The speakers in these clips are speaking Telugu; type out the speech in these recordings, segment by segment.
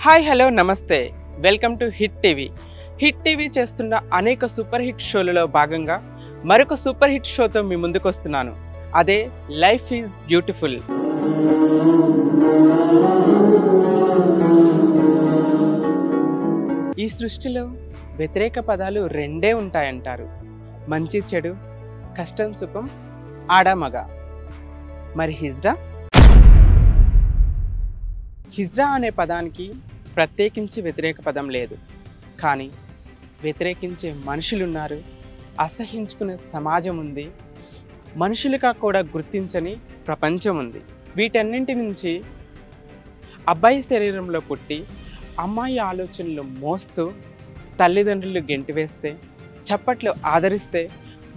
హాయ్ హలో నమస్తే welcome to hit TV. Hit TV చేస్తున్న అనేక సూపర్ హిట్ షోలలో భాగంగా మరొక సూపర్ హిట్ షోతో మీ ముందుకు వస్తున్నాను. అదే లైఫ్ ఈజ్ బ్యూటిఫుల్. ఈ సృష్టిలో వ్యతిరేక పదాలు రెండే ఉంటాయంటారు, మంచి చెడు, కష్టం సుఖం, ఆడమగ. మరి హిజ్రా అనే పదానికి ప్రత్యేకించి వ్యతిరేక పదం లేదు, కానీ వ్యతిరేకించే మనుషులున్నారు, అసహించుకునే సమాజం ఉంది, మనుషులుగా కూడా గుర్తించని ప్రపంచం ఉంది. వీటన్నింటి నుంచి అబ్బాయి శరీరంలో పుట్టి అమ్మాయి ఆలోచనలు మోస్తూ తల్లిదండ్రులు గెంటివేస్తే, చప్పట్లు ఆదరిస్తే,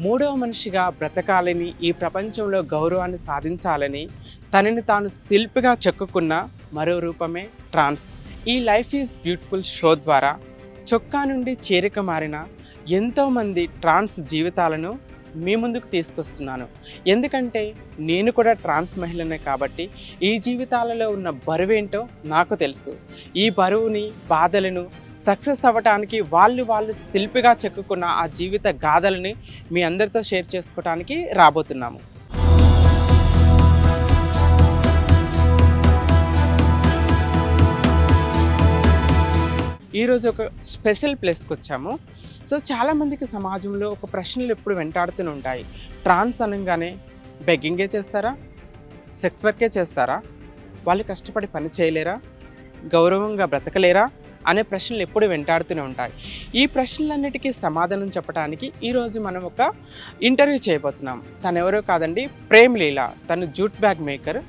మూడవ మనిషిగా బ్రతకాలని, ఈ ప్రపంచంలో గౌరవాన్ని సాధించాలని తనని తాను శిల్పిగా చెక్కుకున్న మరో రూపమే ట్రాన్స్. ఈ లైఫ్ ఈజ్ బ్యూటిఫుల్ షో ద్వారా చొక్కా నుండి చేరిక మారిన ఎంతోమంది ట్రాన్స్ జీవితాలను మీ ముందుకు తీసుకొస్తున్నాను. ఎందుకంటే నేను కూడా ట్రాన్స్ మహిళనే కాబట్టి ఈ జీవితాలలో ఉన్న బరువేంటో నాకు తెలుసు. ఈ బరువుని, బాధలను సక్సెస్ అవ్వటానికి వాళ్ళు శిల్పిగా చెక్కుకున్న ఆ జీవిత గాథలని మీ అందరితో షేర్ చేసుకోవటానికి రాబోతున్నాము. ఈరోజు ఒక స్పెషల్ ప్లేస్కి వచ్చాము. సో చాలామందికి సమాజంలో ఒక ప్రశ్నలు ఎప్పుడు వెంటాడుతూనే ఉంటాయి. ట్రాన్స్ అనగానే బెగ్గింగే చేస్తారా, సెక్స్ వర్కే చేస్తారా, వాళ్ళు కష్టపడి పని చేయలేరా, గౌరవంగా బ్రతకలేరా అనే ప్రశ్నలు ఎప్పుడు వెంటాడుతూనే ఉంటాయి. ఈ ప్రశ్నలన్నిటికీ సమాధానం చెప్పడానికి ఈరోజు మనం ఒక ఇంటర్వ్యూ చేయబోతున్నాం. తను ఎవరో కాదండి, ప్రేమ్ లీలా. తను jute bag maker.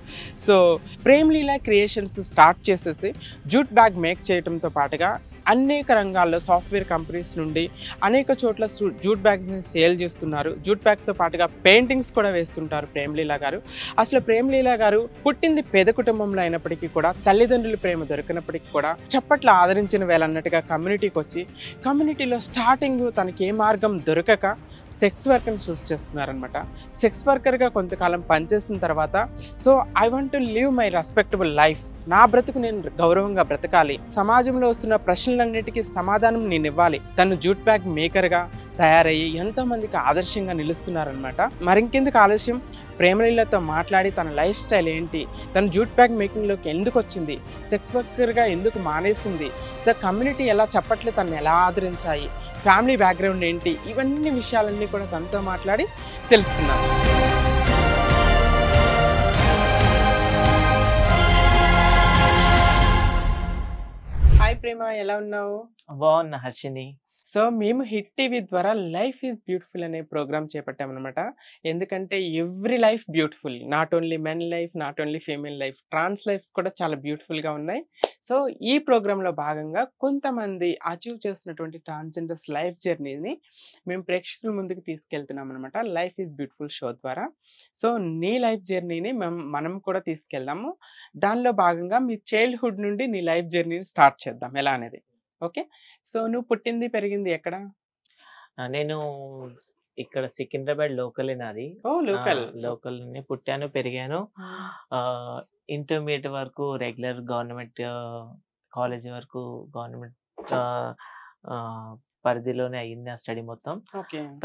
So Prem Leela creations start చేసేసి జూట్ బ్యాగ్ మేక్ చేయడంతో పాటుగా అనేక రంగాల్లో సాఫ్ట్వేర్ కంపెనీస్ నుండి అనేక చోట్ల జూట్ బ్యాగ్స్ని సేల్ చేస్తున్నారు. జూట్ బ్యాగ్తో పాటుగా పెయింటింగ్స్ కూడా వేస్తుంటారు ప్రేమ్ లీలా గారు. అసలు ప్రేమ్ లీలా గారు పుట్టింది పేద కుటుంబంలో అయినప్పటికీ కూడా తల్లిదండ్రుల ప్రేమ దొరికినప్పటికీ కూడా చప్పట్లు ఆదరించిన వేళన్నట్టుగా కమ్యూనిటీకి వచ్చి కమ్యూనిటీలో స్టార్టింగ్ తనకి ఏ మార్గం దొరకక సెక్స్ వర్క్ని చూస్ చేసుకున్నారనమాట. సెక్స్ వర్కర్గా కొంతకాలం పనిచేసిన తర్వాత so I want to live my respectable life, నా బ్రతుకు నేను గౌరవంగా బ్రతకాలి, సమాజంలో వస్తున్న ప్రశ్నలన్నిటికీ సమాధానం నేను ఇవ్వాలి. తను జూట్ బ్యాగ్ మేకర్గా తయారయ్యి ఎంతో మందికి ఆదర్శంగా నిలుస్తున్నారనమాట. మరింకెందుకు ఆలస్యం, ప్రేమలీలతో మాట్లాడి తన లైఫ్ స్టైల్ ఏంటి, తను జూట్ బ్యాగ్ మేకింగ్లోకి ఎందుకు వచ్చింది, సెక్స్ వర్కర్గా ఎందుకు మానేసింది, సో కమ్యూనిటీ ఎలా చప్పట్లు తను ఎలా ఆదరించాయి, ఫ్యామిలీ బ్యాక్గ్రౌండ్ ఏంటి, ఇవన్నీ విషయాలన్నీ కూడా తనతో మాట్లాడి తెలుసుకున్నాను. హాయ్ ప్రేమ, ఎలా ఉన్నావు? బాగున్నా హర్షిని. సో మేము హిట్ టీవీ ద్వారా లైఫ్ ఈజ్ బ్యూటిఫుల్ అనే ప్రోగ్రామ్ చేపట్టామన్నమాట. ఎందుకంటే every life beautiful, not only men life, not only female life, trans lifes కూడా చాలా బ్యూటిఫుల్గా ఉన్నాయి. సో ఈ ప్రోగ్రాంలో భాగంగా కొంతమంది అచీవ్ చేస్తున్నటువంటి ట్రాన్స్జెండర్స్ లైఫ్ జర్నీని మేము ప్రేక్షకుల ముందుకు తీసుకెళ్తున్నాం అనమాట లైఫ్ ఈజ్ బ్యూటిఫుల్ షో ద్వారా. సో నీ లైఫ్ జర్నీని మనం కూడా తీసుకెళ్దాము. దానిలో భాగంగా మీ చైల్డ్హుడ్ నుండి నీ లైఫ్ జర్నీని స్టార్ట్ చేద్దాం ఎలా అనేది. ఓకే, సో నువ్వు పుట్టింది పెరిగింది ఎక్కడ? నేను ఇక్కడ సికింద్రాబాద్ లోకలే నాది. లోకల్ని పుట్టాను, పెరిగాను. ఇంటర్మీడియట్ వరకు రెగ్యులర్ గవర్నమెంట్ కాలేజ్ వరకు గవర్నమెంట్ పరిధిలోనే అయ్యింది ఆ స్టడీ మొత్తం.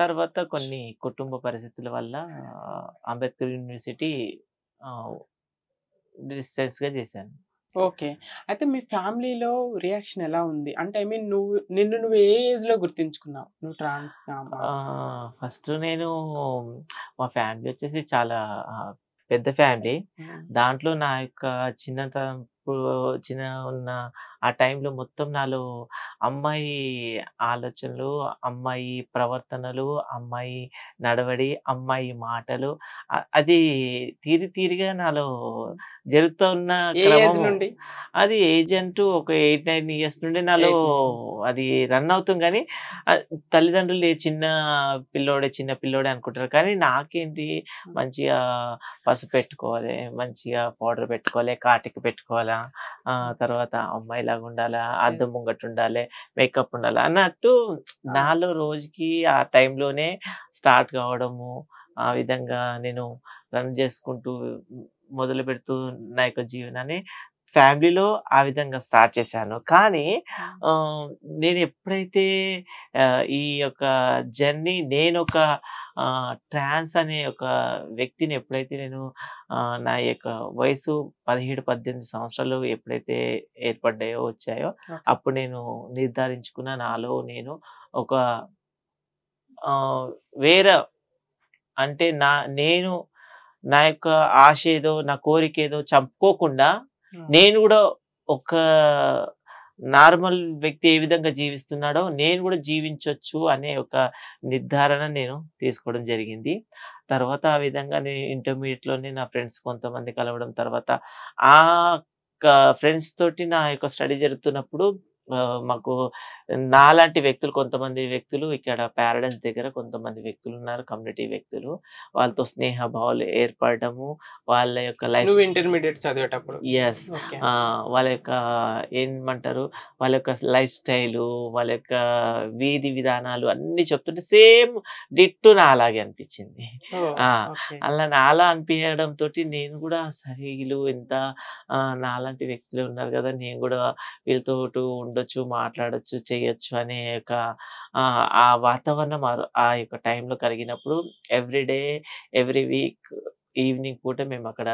తర్వాత కొన్ని కుటుంబ పరిస్థితుల వల్ల అంబేద్కర్ యూనివర్సిటీ డిస్టెన్స్గా చేశాను. ఓకే, అయితే మీ ఫ్యామిలీలో రియాక్షన్ ఎలా ఉంది? అంటే ఐ మీన్ నువ్వు ఏ ఏజ్ లో గుర్తించుకున్నావు నువ్వు ట్రాన్స్? ఫస్ట్ నేను మా ఫ్యామిలీ వచ్చేసి చాలా పెద్ద ఫ్యామిలీ. దాంట్లో నా యొక్క చిన్న ఉన్న ఆ టైంలో మొత్తం నాలో అమ్మాయి ఆలోచనలు, అమ్మాయి ప్రవర్తనలు, అమ్మాయి నడవడి, అమ్మాయి మాటలు అది తీరిగా నాలో జరుగుతూ ఉన్న క్రమం. అది ఏజ్ అంటూ ఒక 8-9 years నుండి నాలో అది రన్ అవుతుంది. కానీ తల్లిదండ్రులు చిన్న పిల్లోడే అనుకుంటారు. కానీ నాకేంటి, మంచిగా పసుపు పెట్టుకోవాలి, మంచిగా పౌడర్ పెట్టుకోవాలి, కాటికి పెట్టుకోవాలా, తర్వాత అమ్మాయిలాగా ఉండాలా, అద్దం ముంగట్టు ఉండాలి, మేకప్ ఉండాలి అన్నట్టు నాలో రోజుకి ఆ టైంలోనే స్టార్ట్ కావడము. ఆ విధంగా నేను రన్ చేసుకుంటూ మొదలు పెడుతూ నా యొక్క జీవనాన్ని ఫ్యామిలీలో ఆ విధంగా స్టార్ట్ చేశాను. కానీ నేను ఎప్పుడైతే ఈ యొక్క జర్నీ నేనొక ట్రాన్స్ అనే ఒక వ్యక్తిని ఎప్పుడైతే నేను నా యొక్క వయసు 17, 18 సంవత్సరాలు ఎప్పుడైతే ఏర్పడ్డాయో, వచ్చాయో, ఓకే. అప్పుడు నేను నిర్ధారించుకున్న నాలో నేను ఒక వేరే అంటే నేను నా యొక్క ఆశ ఏదో, నా కోరికేదో చంపుకోకుండా నేను గూడా ఒక నార్మల్ వ్యక్తి ఏ విధంగా జీవిస్తున్నాడో నేను గూడా జీవించొచ్చు అనే ఒక నిర్ధారణ నేను తీసుకోవడం జరిగింది. తర్వాత ఆ విధంగా నేను ఇంటర్మీడియేట్‌లోనే నా ఫ్రెండ్స్ కొంతమంది కలవడం, తర్వాత ఆ ఫ్రెండ్స్ తోటి నా యొక్క స్టడీ జరుగుతున్నప్పుడు మాకు నాలాంటి వ్యక్తులు, కొంతమంది వ్యక్తులు ఇక్కడ పారడైస్ దగ్గర కొంతమంది వ్యక్తులున్నారు, కమ్యూనిటీ వ్యక్తులు. వాళ్ళతో స్నేహ భావాలు ఏర్పడడము, వాళ్ళ యొక్క లైఫ్ నువ్వు ఇంటర్మీడియేట్ చదివేటప్పుడు. యెస్. ఓకే. వాళ్ళ యొక్క ఏమంటారు, వాళ్ళ యొక్క లైఫ్ స్టైలు, వాళ్ళ యొక్క వీధి విధానాలు అన్నీ చెప్తుంటే సేమ్ డిట్టో నాలాగే అనిపించింది. ఓహ్! ఆ! ఓకే. అలా నాలా అనిపియడంతోటి నేను గూడా సరే వీళ్ళు ఎంత నాలాంటి వ్యక్తులే ఉన్నారు గదా! నేను గూడా వీళ్ళతోటి ఉండొచ్చు, మాట్లాడొచ్చు, చేయొచ్చు అనే ఒక ఆ వాతావరణం ఆ యొక్క టైంలో కలిగినప్పుడు every day, every week evening పూట మేమక్కడ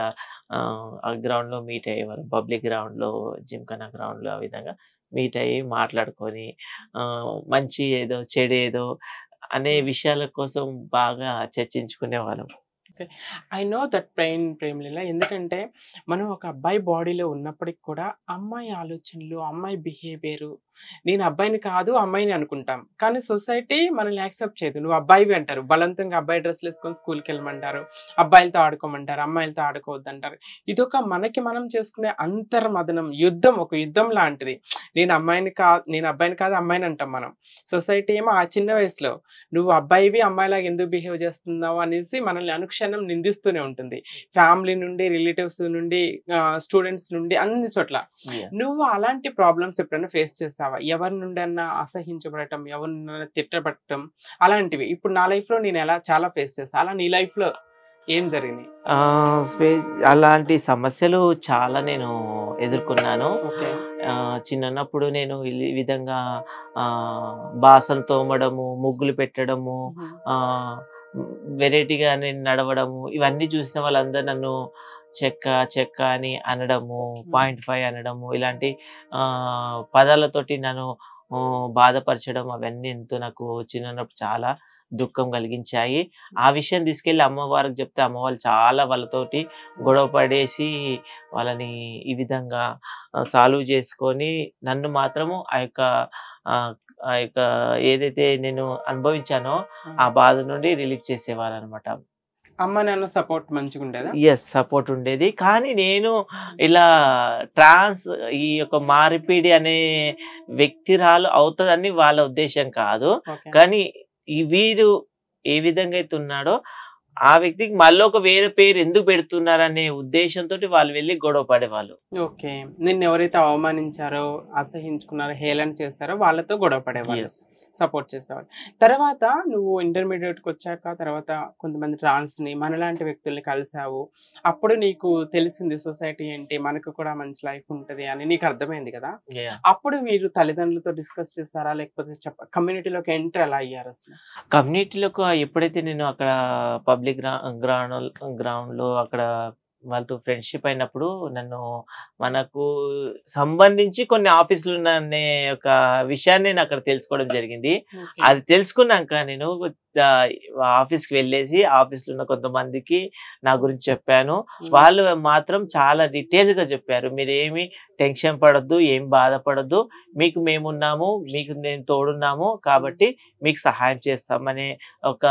ఆ గ్రౌండ్‌లో మీట్ అయ్యేవాళ్ళం. పబ్లిక్ గ్రౌండ్‌లో, జిమ్‌ఖానా గ్రౌండ్‌లో ఆ విధంగా మీట్ అయ్యి మాట్లాడుకొని మంచి ఏదో, చెడేదో అనే విషయాల కోసం బాగా చర్చించుకునేవాళ్ళం. Okay. I know that pain Premleela. ఎందుకంటే మనం ఒక అబ్బాయి బాడీలో ఉన్నప్పటికి కూడా అమ్మాయి ఆలోచనలు, అమ్మాయి బిహేవియరు, నేను అబ్బాయిని కాదు అమ్మాయిని అనుకుంటాం. కానీ సొసైటీ మనల్ని యాక్సెప్ట్ చేయదు. నువ్వు అబ్బాయివి అంటారు. బలవంతంగా అబ్బాయి డ్రెస్సులు వేసుకొని స్కూల్‌కి వెళ్ళమంటారు. అబ్బాయిలతో ఆడుకోమంటారు. అమ్మాయిలతో ఆడుకోవద్దంటారు. ఇదొక మనకి మనం చేసుకునే అంతర్మదనం, యుద్ధం, ఒక యుద్ధం లాంటిది. నేను అబ్బాయిని కాదు అమ్మాయిని అంటాం మనం. సొసైటీ ఏమో ఆ చిన్న వయసులో నువ్వు అబ్బాయివి అమ్మాయిలాగా ఎందుకు బిహేవ్ చేస్తున్నావు అనేసి మనల్ని అనుక్షణం నిందిస్తూనే ఉంటుంది. ఫ్యామిలీ నుండి, రిలేటివ్స్ నుండి, స్టూడెంట్స్ నుండి, అన్ని చోట్ల. Yes. నువ్వు అలాంటి ప్రాబ్లమ్స్ ఎప్పుడైనా ఫేస్ చేస్తావా? ఎవరి నుండన్నా అసహించబడటం, ఎవరినైనా తిట్టబడటం అలాంటివి. ఇప్పుడు నా లైఫ్‌లో నేను చాలా ఫేస్ చేశా. అలా నీ లైఫ్‌లో ఏం జరిగినాయి? అలాంటి సమస్యలు చాలా నేను ఎదుర్కొన్నాను. ఓకే. చిన్నప్పుడు నేను ఈ విధంగా బాసలు తోమడము, ముగ్గులు పెట్టడము, వెరైటీగా నేను నడవడము, ఇవన్నీ చూసిన వాళ్ళందరూ నన్ను చెక్క చెక్క అని అనడము, 0.5 అనడము, ఇలాంటి పదాలతోటి నన్ను బాధపరచడం, అవన్నీ ఎంతో నాకు చిన్నప్పుడు చాలా దుఃఖం కలిగించాయి. ఆ విషయం తీసుకెళ్ళి అమ్మవారికి చెప్తే అమ్మవాళ్ళు చాలా వాళ్ళతోటి గొడవ పడేసి వాళ్ళని ఈ విధంగా సాల్వ్ చేసుకొని నన్ను మాత్రము ఆ యొక్క ఏదైతే నేను అనుభవించానో ఆ బాధ నుండి రిలీఫ్ చేసేవారనమాట. అమ్మ నాన్న సపోర్ట్ మంచిగుండేదా? యెస్. సపోర్ట్ ఉండేది. కానీ నేను ఇలా ఈ యొక్క మారిపీడి అనే వ్యక్తిరాలు అవుతదని వాళ్ళ ఉద్దేశ్యం కాదు. ఓకే. కానీ వీరు ఏ విధంగా అయితే ఉన్నాడో ఆ వ్యక్తికి మళ్ళొక వేరే పేరు ఎందుకు పెడుతున్నారనే ఉద్దేశంతోటి వాళ్ళు వెళ్లి గొడవ పడేవాళ్ళు. ఓకే. నిన్నెవరైతే అవమానించారో, అసహించుకున్నారో, హేళన చేస్తారో వాళ్ళతో గొడవ పడేవాళ్ళు. యెస్. సపోర్ట్ చేసేవాళ్ళు. తర్వాత నువ్వు ఇంటర్మీడియేట్‌కొచ్చాక తర్వాత కొంతమంది ట్రాన్స్‌ని, మనలాంటి వ్యక్తుల్ని కలిసావు. అప్పుడు నీకు తెలిసింది సొసైటీ ఏంటి, మనకు కూడా మంచి లైఫ్ ఉంటది అని నీకు అర్థమైంది కదా! యాహ్! అప్పుడు మీరు తల్లిదండ్రులతో డిస్కస్ చేసారా? లేకపోతే కమ్యూనిటీలోకి ఎంటర్ ఎలా అయ్యారు అసలు? కమ్యూనిటీలోకి ఎప్పుడైతే నేను అక్కడ పబ్లిక్ గ్రౌండ్‌లో అక్కడ వాళ్ళతో ఫ్రెండ్‌షిప్ అయినప్పుడు మనకు సంబంధించి కొన్ని ఆఫీసులు ఉన్నాయనే ఒక విషయాన్ని నేను అక్కడ తెలుసుకోవడం జరిగింది. ఓకే. అది తెలుసుకున్నాక నేను ఆఫీస్‌కి వెళ్ళేసి ఆఫీస్‌లో ఉన్న కొంతమందికి నా గురించి చెప్పాను. వాళ్ళు మాత్రం చాలా డీటెయిల్‌గా చెప్పారు. మీరేమి టెన్షన్ పడొద్దు, ఏం బాధపడొద్దు. మీకు మేమున్నాము, మీకు నేను తోడున్నాము కాబట్టి మీకు సహాయం చేస్తామనే ఒక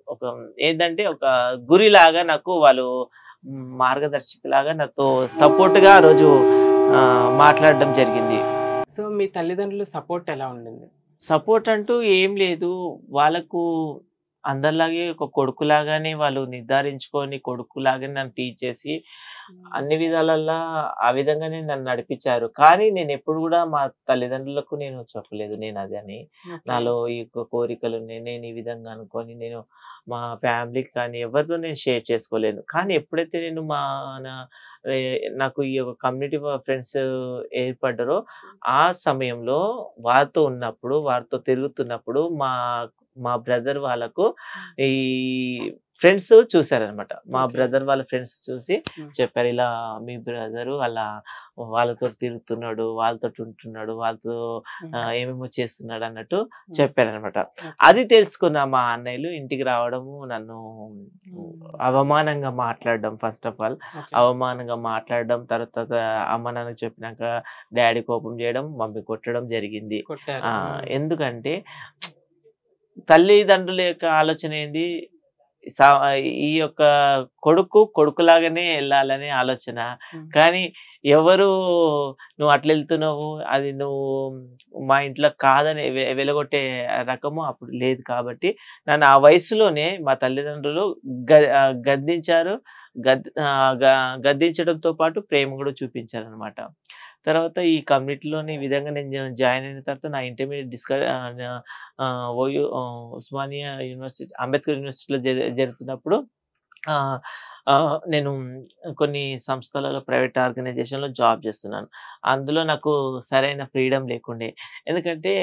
ఒక ఏందంటే ఒక గురిలాగా నాకు వాళ్ళు మార్గదర్శికలాగా నాతో సపోర్ట్‌గా ఆ రోజు మాట్లాడడం జరిగింది. సో, మీ తల్లిదండ్రుల సపోర్ట్ ఎలా ఉండింది? సపోర్ట్ అంటూ ఏం లేదు. వాళ్ళకు అందరిలాగే ఒక కొడుకులాగానే వాళ్ళు నిర్ధారించుకొని కొడుకులాగానే నన్ను టీచ్ చేసి అన్ని విధాలల్లా ఆ విధంగానే నన్ను నడిపించారు. కానీ నేనెప్పుడు గూడా మా తల్లిదండ్రులకు నేను చెప్పలేదు నేనది అని. ఓకే. నాలో ఈ కోరికలున్నాయి. నేను ఈ విధంగా అనుకోని నేను మా ఫ్యామిలీకి కానీ ఎవరితో నేను షేర్ చేసుకోలేను. కానీ ఎప్పుడైతే నేను నా ఏ నాకు ఈ యొక్క కమ్యూనిటీ ఫ్రెండ్స్ ఏర్పడ్డారో, ఆ సమయంలో వారితో ఉన్నప్పుడు, వారితో తిరుగుతున్నప్పుడు మా బ్రదర్ వాళ్ళకు ఈ ఫ్రెండ్స్ చూసారనమాట. మా ఓకే. బ్రదర్ వాళ్ళ ఫ్రెండ్స్ చూసి హ్మ్. చెప్పారు, "ఇలా మీ బ్రదరు అలా వాళ్ళతోటి తిరుగుతున్నాడు, వాళ్ళతోటి ఉంటున్నాడు, వాళ్ళతో హ్మ్. ఏమేమో చేస్తున్నాడు" అన్నట్టు హ్మ్. చెప్పారనమాట. ఓకే. అది తెలుసుకున్న మా అన్నయ్యలు ఇంటికి రావడము, నన్ను హ్మ్. అవమానంగా మాట్లాడడం, ఫస్ట్ ఆఫ్ ఆల్ ఓకే. అవమానంగా మాట్లాడడం, తర్వాత అమ్మ నాన్నకి చెప్పినాక డ్యాడీ కోపం చేయడం, మమ్మీ కొట్టడం జరిగింది. కొట్టారు. హ్మ్. ఎందుకంటే తల్లిదండ్రుల యొక్క ఆలోచన ఏంది, సా ఈ యొక్క కొడుకులాగానే ఎళ్ళాలనే ఆలోచన. హ్మ్. కానీ ఎవరు "నువ్వు అట్లెళ్తున్నావు, అది నువ్వు మా ఇంట్లో కాదని" వెలగొట్టే రకము అప్పుడు లేదు కాబట్టి, నన్ను ఆ వయసులోనే మా తల్లిదండ్రులు గద్దించారు. గద్దించడంతో పాటు ప్రేమ గూడా చూపించారనమాట. తర్వాత ఈ కమ్యూనిటీలోని ఈ విధంగా నేను జాయిన్ అయిన తర్వాత నా ఇంటర్మీడియేట్ ఉస్మానియా యూనివర్సిటీ, అంబేద్కర్ యూనివర్సిటీలో జరుగుతున్నప్పుడు ఆహ్, నేను కొన్ని సంస్థలలో, ప్రైవేట్ ఆర్గనైజేషన్‌లో జాబ్ చేస్తున్నాను. అందులో నాకు సరైన ఫ్రీడమ్ లేకుండే. ఎందుకంటే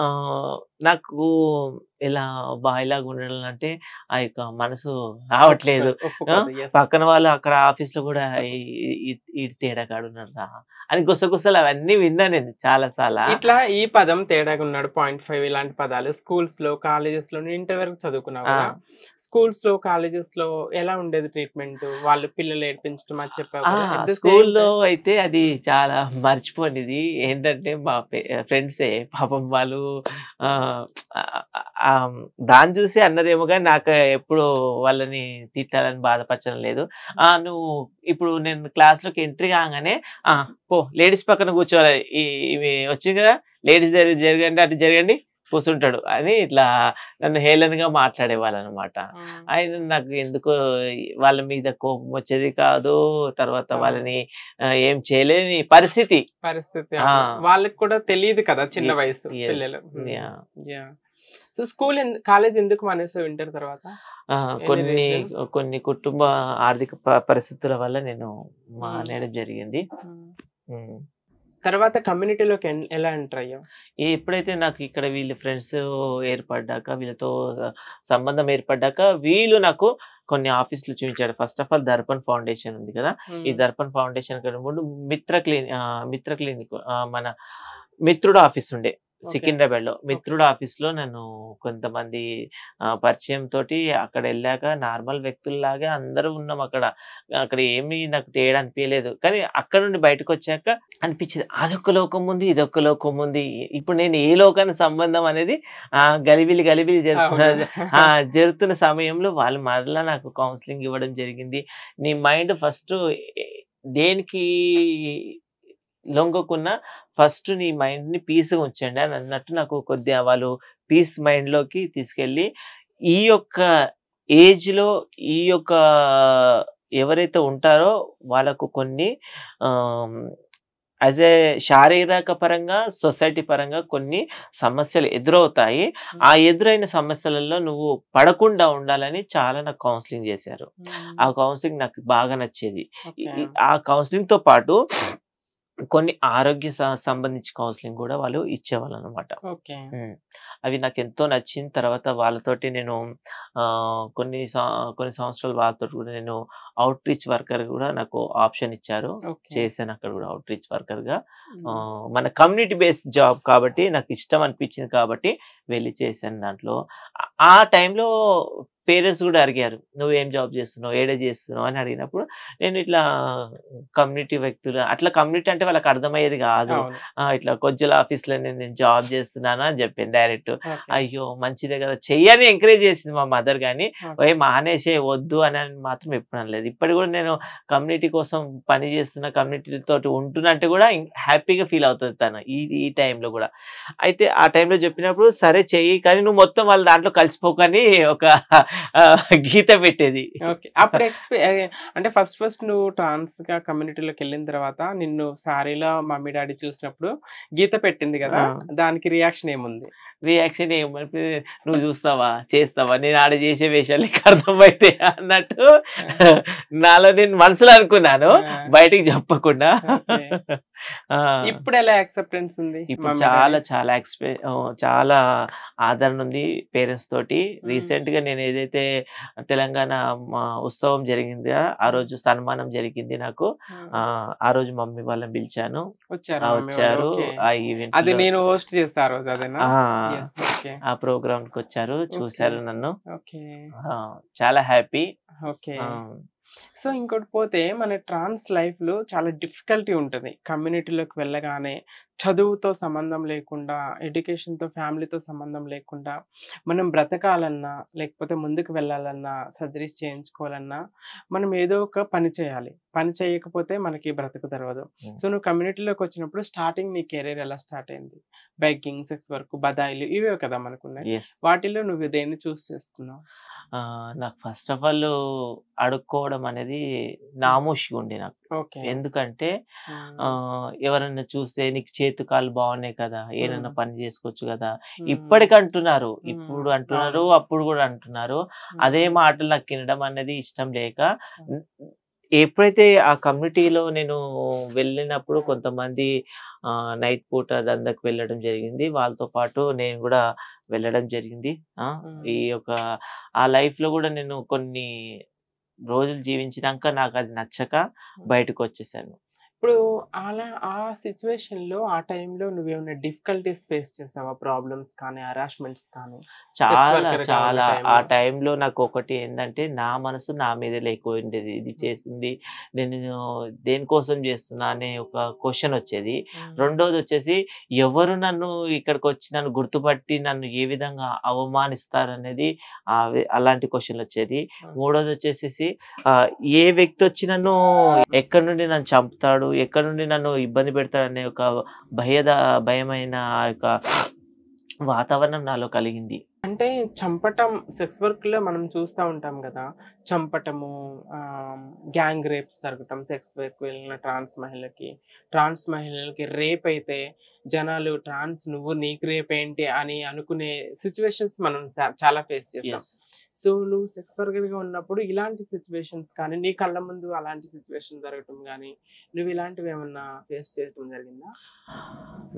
ఆహ్, నాకు ఇలా బాయ్‌లాగా ఉండాలంటే ఆ యొక్క మనసు రావట్లేదు. ఒప్పుకోదు. యెస్. పక్కన వాళ్ళు అక్కడ ఆఫీస్‌లో గూడా ఈడు తేడాగాడున్నాడురా అని గుసగుసలు అవన్నీ విన్నా నేను చాలా సార్ల. ఇట్లా ఈ పదం తేడాగా ఉన్నాడు, 0.5 ఇలాంటి పదాలు స్కూల్స్‌లో, కాలేజెస్‌లో నువ్వు ఇంటర్ వరకు చదువుకున్నావు ఆ! కదా! స్కూల్స్‌లో, కాలేజెస్‌లో ఎలా ఉండేది ట్రీట్‌మెంట్? వాళ్ళు పిల్లలు ఏడిపించడం అది చెప్పావు ఆ! కదా! ఎట్ ద సేమ్ స్కూల్‌లో టైమ్ అయితే అది చాలా మర్చిపోనిది. ఏంటంటే మా ఫ్రెండ్సే పాపం వాళ్ళు ఆహ్, ఆహ్, దాన్ని చూసి అన్నారేమో గాని నాకు ఎప్పుడు వాళ్ళని తిట్టాలని బాధపరచడం లేదు. నువ్వు ఇప్పుడు నేను క్లాస్‌లోకి ఎంట్రీ కాంగానే పో లేడీస్ పక్కన కూర్చోవాలి. ఈమె వచ్చింది కదా! లేడీస్ జరగండి, అటు జరగండి, కూర్చుంటాడు అని ఇట్లా నన్ను హేళనగా మాట్లాడేవాళ్ళనమాట. హ్మ్. ఆయన నాకు ఎందుకో వాళ్ళ మీద కోపం వచ్చేది కాదు. తర్వాత అవును. వాళ్ళని ఏం చేయలేని పరిస్థితి. పరిస్థితి. ఆ! అవును. వాళ్ళకి కూడా తెలీదు కదా! చిన్న వయసు యెస్. పిల్లలు. యాహ్! యాహ్! సో, కాలేజ్ ఎందుకు మానేసావు ఇంటర్ తర్వాత? ఎనీ కొన్ని రీజన్? కొన్ని కుటుంబ ఆర్థిక పరిస్థితుల వల్ల నేను హ్మ్. మానేయడం జరిగింది. హ్మ్. హ్మ్. తర్వాత కమ్యూనిటీలోకి ఎలా ఎంటర్ అయ్యావు? ఎప్పుడైతే నాకు ఇక్కడ వీళ్ళు ఫ్రెండ్స్ ఏర్పడ్డాక, వీళ్ళతో సంబంధం ఏర్పడ్డాక, వీళ్ళు నాకు కొన్ని ఆఫీస్‌లు చూయించారు. First of all Darpan foundation ఉంది కదా! ఈ హ్మ్. దర్పణ్ ఫౌండేషన్ కన్నా ముందు మిత్ర క్లినిక్, మన మిత్రుడు ఆఫీస్ ఉండే ఓకే. సికింద్రాబాద్‌లో. ఓకే. మిత్రుడు ఆఫీస్‌లో నన్ను కొంతమంది పరిచయం తోటి అక్కడెళ్ళాక నార్మల్ వ్యక్తుల్లాగే అందరూ ఉన్నాం అక్కడ. అక్కడ ఏమీ నాకు తేడా అనిపియలేదు. కానీ అక్కడ నుండి బయటకొచ్చాక అనిపించింది, అదొక లోకం ఉంది, ఇదొక లోకం ఉంది. ఇప్పుడు నేను ఏ లోకానికి సంబంధం అనేది గలిబిలి గలిబిలి అవును. జరుగుతున్న సమయంలో వాళ్ళు మరలా నాకు కౌన్సెలింగ్ ఇవ్వడం జరిగింది. నీ మైండ్ ఫస్ట్ దేనికి లొంగకున్నా ఫస్ట్ నీ మైండ్‌ని పీస్‌గా ఉంచండి అని అన్నట్టు నాకు కొద్దిగా వాళ్ళు పీస్ మైండ్‌లోకి తీసుకెళ్ళి, ఈ యొక్క ఏజ్‌లో ఈ యొక్క ఎవరైతే ఉంటారో వాళ్ళకు కొన్ని ఆహ్, యాస్ ఏ శారీరక పరంగా, సొసైటీ పరంగా కొన్ని సమస్యలు ఎదురవుతాయి. ఆ ఎదురైన సమస్యలలో నువ్వు పడకుండా ఉండాలని చాలా నాకు కౌన్సెలింగ్ చేశారు. ఆ హ్మ్. కౌన్సెలింగ్ నాకు బాగా నచ్చేది. ఓకే. ఆ కౌన్సెలింగ్‌తో పాటు కొన్ని ఆరోగ్య సంబంధించి కౌన్సెలింగ్ గూడా వాళ్ళు ఇచ్చేవాళ్ళనమాట. ఓకే. హ్మ్. అవి నాకెంతో నచ్చిన తర్వాత వాళ్ళతోటి నేను కొన్ని కొన్ని సంవత్సరాలు వాళ్ళతోటి కూడా నేను అవుట్ రీచ్ వర్కర్ గూడా నాకు ఆప్షన్ ఇచ్చారు. ఓకే. చేశాను అక్కడ గూడా అవుట్ రీచ్ వర్కర్‌గా. హ్మ్. మన కమ్యూనిటీ బేస్డ్ జాబ్ కాబట్టి నాకు ఇష్టం అనిపించింది కాబట్టి వెళ్లి చేశాను దాంట్లో. ఆ టైంలో పేరెంట్స్ గూడా అడిగారు, "నువ్వేం జాబ్ చేస్తున్నావు? ఏడ చేస్తున్నావు?" అని అడిగినప్పుడు నేను ఇట్లా కమ్యూనిటీ వ్యక్తులు అట్లా కమ్యూనిటీ అంటే వాళ్ళకి అర్థమయ్యేది గాదు. అవును. ఇట్లా కొజ్జల ఆఫీస్‌లో నేను జాబ్ చేస్తున్నాను అని చెప్పాను డైరెక్ట్. ఓకే. అయ్యో! మంచిదే కదా! చెయ్యని ఎంకరేజ్ చేసింది మా మదర్ గాని, ఓకే. "ఓయ్ మానేసేయ్ వద్దు" అని మాత్రం ఎప్పుడు అనలేదు. ఇప్పటికి కూడా నేను కమ్యూనిటీ కోసం పని చేస్తున్న, కమ్యూనిటీతోటి ఉంటున్నట్టు కూడా హ్యాపీగా ఫీల్ అవుతది తను ఈ టైంలో కూడా. అయితే ఆ టైంలో చెప్పినప్పుడు, "సరే చెయ్యి, కానీ నువ్వు మొత్తం వాళ్ళ దాంట్లో కలిసిపోకని" ఒక గీత పెట్టేది. ఓకే. అప్పుడు అంటే ఫస్ట్ నువ్వు ట్రాన్స్‌గా కమ్యూనిటీలోకి వెళ్ళిన తర్వాత నిన్ను సారీలో మమ్మీ డ్యాడీ చూసినప్పుడు గీత పెట్టింది కదా! దానికి రియాక్షన్ ఏముంది? రియాక్షన్ ఏమంటే నువ్వు చూస్తావా చేస్తావా నేను ఆడ చేసే వేషాలు నీకు అర్థమైతే అన్నట్టు నాలో నేను మనసులో అనుకున్నాను, బయటికి చెప్పకుండా. ఇప్పుడు ఎలా యాక్సెప్టెన్స్ ఉంది? ఇప్పుడు చాలా చాలా చాలా ఆదరణ ఉంది పేరెంట్స్ తోటి. రీసెంట్ గా నేను ఏదైతే తెలంగాణ ఉత్సవం జరిగింది ఆ రోజు సన్మానం జరిగింది నాకు. ఆ రోజు మమ్మీ వాళ్ళని పిలిచాను, వచ్చారు. ఆ ఈవెంట్ అది నేను హోస్ట్ చేస్తా ఆ రోజు. అదేనా? ఆ ప్రోగ్రామ్ కి వచ్చారు, చూశారు నన్ను. చాలా హ్యాపీ. ఓకే. సో ఇంకోటి పోతే మన ట్రాన్స్ లైఫ్లో చాలా డిఫికల్టీ ఉంటుంది. కమ్యూనిటీలోకి వెళ్ళగానే చదువుతో సంబంధం లేకుండా, ఎడ్యుకేషన్తో ఫ్యామిలీతో సంబంధం లేకుండా మనం బ్రతకాలన్నా లేకపోతే ముందుకు వెళ్ళాలన్నా సర్జరీస్ చేయించుకోవాలన్నా మనం ఏదో ఒక పని చేయాలి. పని చేయకపోతే మనకి బ్రతుకు తెరవదు. సో నువ్వు కమ్యూనిటీలోకి వచ్చినప్పుడు స్టార్టింగ్ నీ కెరీర్ ఎలా స్టార్ట్ అయింది? బెగ్గింగ్, సెక్స్ వర్క్, బదాయిలు ఇవే కదా మనకున్నాయి. వాటిల్లో నువ్వు దేన్ని చూస్ చేసుకున్నావు? నాకు ఫస్ట్ ఆఫ్ ఆల్ అడుక్కోవడం అనేది నామోషిగా ఉండే నాకు. ఎందుకంటే ఎవరన్నా చూస్తే నీకు చేతు కాళ్ళు బాగున్నాయి కదా, ఏదన్నా పని చేసుకోవచ్చు కదా, ఇప్పటికి అంటున్నారు, ఇప్పుడు అంటున్నారు, అప్పుడు కూడా అంటున్నారు. అదే మాటలు నాకు వినడం అనేది ఇష్టం లేక ఎప్పుడైతే ఆ కమ్యూనిటీలో నేను వెళ్ళినప్పుడు కొంతమంది నైట్ పూట దందకు వెళ్ళడం జరిగింది, వాళ్ళతో పాటు నేను కూడా వెళ్ళడం జరిగింది. ఈ యొక్క ఆ లైఫ్ లో కూడా నేను కొన్ని రోజులు జీవించినాక నాకు అది నచ్చక బయటకు వచ్చేసాను. ఇప్పుడు అలా ఆ సిచ్యువేషన్‌లో ఆ టైంలో నువ్వేమైనా డిఫికల్టీస్ ఫేస్ చేసావా? ప్రాబ్లమ్స్ కానీ, హరాస్మెంట్స్ కానీ? చాలా చాలా ఆ టైంలో నాకు ఒకటి ఏంటంటే నా మనసు నా మీద లేకపోయిండేది. ఇది చేసింది నేను దేనికోసం చేస్తున్నా అనే ఒక క్వశ్చన్ వచ్చేది. రెండోది వచ్చేసి ఎవరు నన్ను ఇక్కడికి వచ్చి నన్ను గుర్తుపట్టి నన్ను ఏ విధంగా అవమానిస్తారనేది అలాంటి క్వశ్చన్లు వచ్చేది. మూడోది వచ్చేసేసి ఏ వ్యక్తి వచ్చి నన్ను ఎక్కడి నుండి నన్ను చంపుతాడు, ఎక్కడి నుండి నన్ను ఇబ్బంది పెడతాడనే ఒక భయమైన యొక్క వాతావరణం నాలో కలిగింది. అంటే చంపటం సెక్స్ వర్క్‌లో మనం చూస్తా ఉంటాం కదా! చంపటము, గ్యాంగ్ రేప్స్ జరగటం, సెక్స్ వర్క్ వెళ్ళిన ట్రాన్స్ మహిళలకి రేప్ అయితే జనాలు నువ్వు నీకు రేప్ ఏంటి అని అనుకునే సిచ్యువేషన్స్ మనం చాలా ఫేస్ చేస్తాం. సో నువ్వు సెక్స్ వర్కర్‌గా ఉన్నప్పుడు ఇలాంటి సిచ్యువేషన్స్ కానీ, నీ కళ్ళ ముందు అలాంటి సిచ్యువేషన్ జరగటం కానీ, నువ్వు ఇలాంటివి ఏమన్నా ఫేస్ చేయడం జరిగిందా?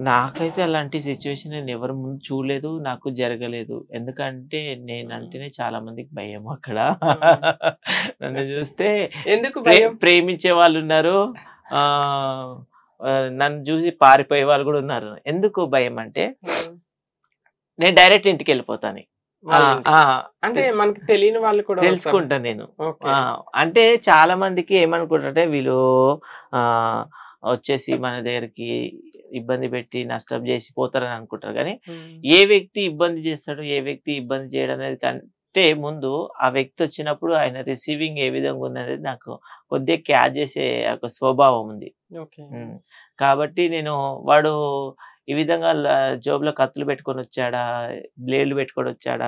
నాకైతే అలాంటి సిచ్యువేషన్ నేను ఎవరి ముందు చూడలేదు, నాకు జరగలేదు. ఎందుకంటే నేనంటేనే చాలా మందికి భయం అక్కడ. నన్ను చూస్తే ఎందుకు భయం? ప్రేమించే వాళ్ళు ఉన్నారు, నన్ను చూసి పారిపోయే వాళ్ళు కూడా ఉన్నారు. ఎందుకు భయం అంటే నేను డైరెక్ట్ ఇంటికి వెళ్ళిపోతాను. అంటే మనకి తెలియని వాళ్ళు కూడా తెలుసుకుంటాను నేను. అంటే చాలా మందికి ఏమనుకుంటారంటే వీళ్ళు వచ్చేసి మన దగ్గరికి ఇబ్బంది పెట్టి నష్టం చేసి పోతారని అనుకుంటారు. కానీ ఏ వ్యక్తి ఇబ్బంది చేస్తాడు, ఏ వ్యక్తి ఇబ్బంది చేయడం అనేది కంటే ముందు ఆ వ్యక్తి వచ్చినప్పుడు ఆయన రిసీవింగ్ ఏ విధంగా ఉందనేది నాకు కొద్దిగా క్యాచ్ చేసే ఒక స్వభావం ఉంది. కాబట్టి నేను వాడు ఈ విధంగా జోబులో కత్తులు పెట్టుకొని వచ్చాడా, బ్లేడ్లు పెట్టుకొని వచ్చాడా,